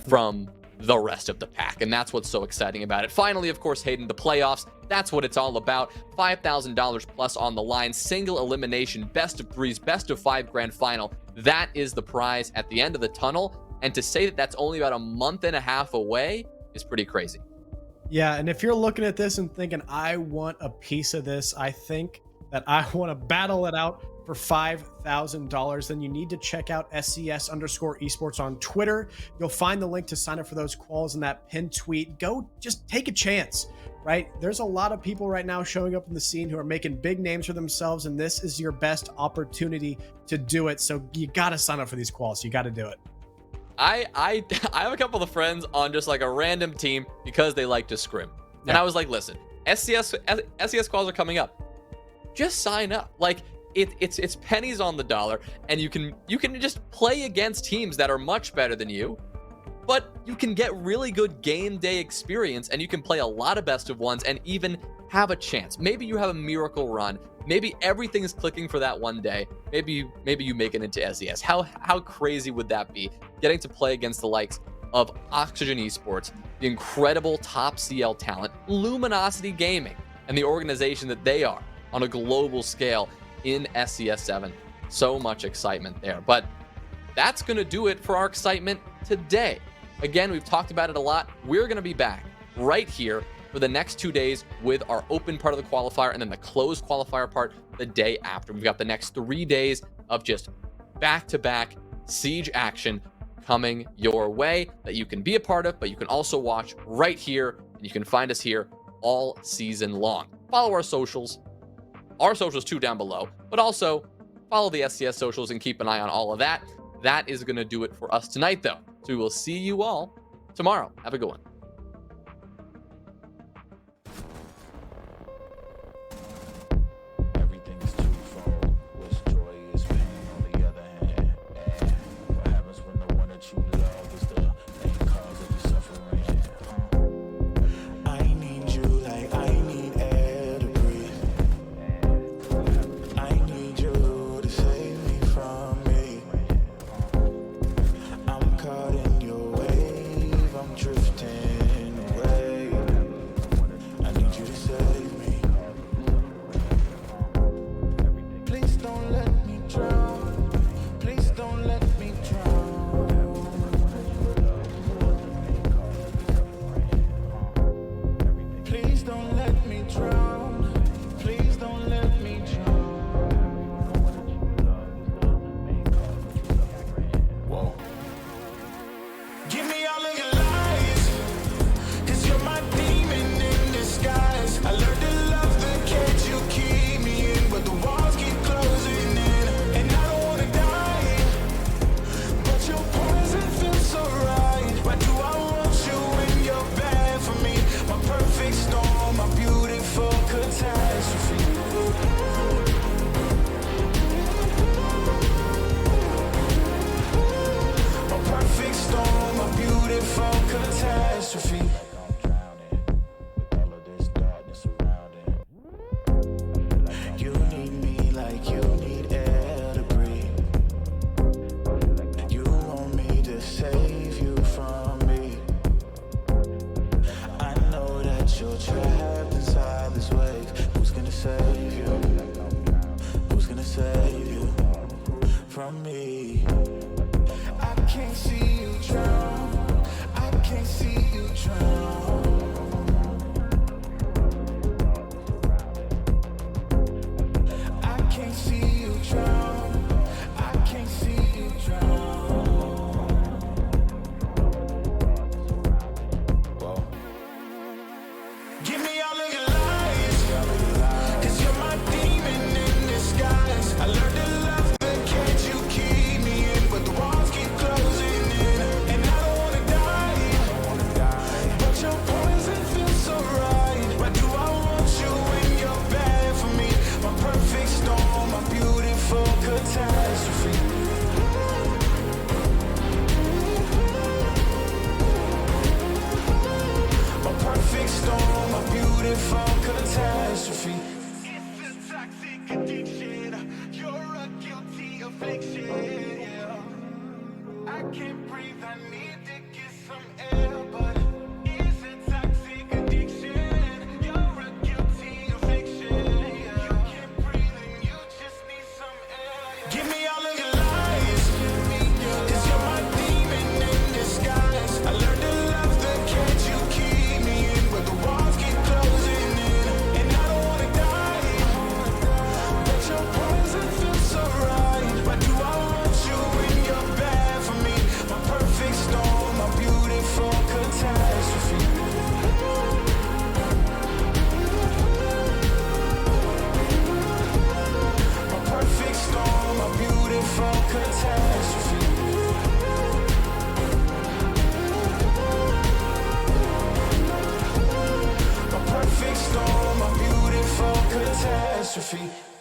from the rest of the pack, and that's what's so exciting about it. Finally, of course, Hayden, the playoffs, that's what it's all about. $5,000 plus on the line, single elimination, best of 3s, best of 5 grand final. That is the prize at the end of the tunnel, and to say that that's only about a month and a half away is pretty crazy. Yeah, and if you're looking at this and thinking, I want a piece of this, I think that I want to battle it out for $5,000, then you need to check out SCS_esports on Twitter. You'll find the link to sign up for those quals in that pinned tweet. Go just take a chance, right? There's a lot of people right now showing up in the scene who are making big names for themselves, and this is your best opportunity to do it. So you got to sign up for these quals. You got to do it. I have a couple of friends on just like a random team because they like to scrim. And I was like, listen, SCS calls are coming up. Just sign up. Like, it's pennies on the dollar, and you can just play against teams that are much better than you, but you can get really good game day experience, and you can play a lot of best of ones and even have a chance. Maybe you have a miracle run. Maybe everything is clicking for that one day. Maybe you make it into SES. How crazy would that be? Getting to play against the likes of Oxygen Esports, the incredible top CL talent, Luminosity Gaming, and the organization that they are on a global scale in SCS7. So much excitement there. But that's going to do it for our excitement today. Again, we've talked about it a lot. We're going to be back right here for the next 2 days with our open part of the qualifier and then the closed qualifier part the day after. We've got the next 3 days of just back-to-back Siege action coming your way that you can be a part of, but you can also watch right here, and you can find us here all season long. Follow our socials too down below, but also follow the SCS socials and keep an eye on all of that. That is going to do it for us tonight, though. So we will see you all tomorrow. Have a good one. Catastrophe.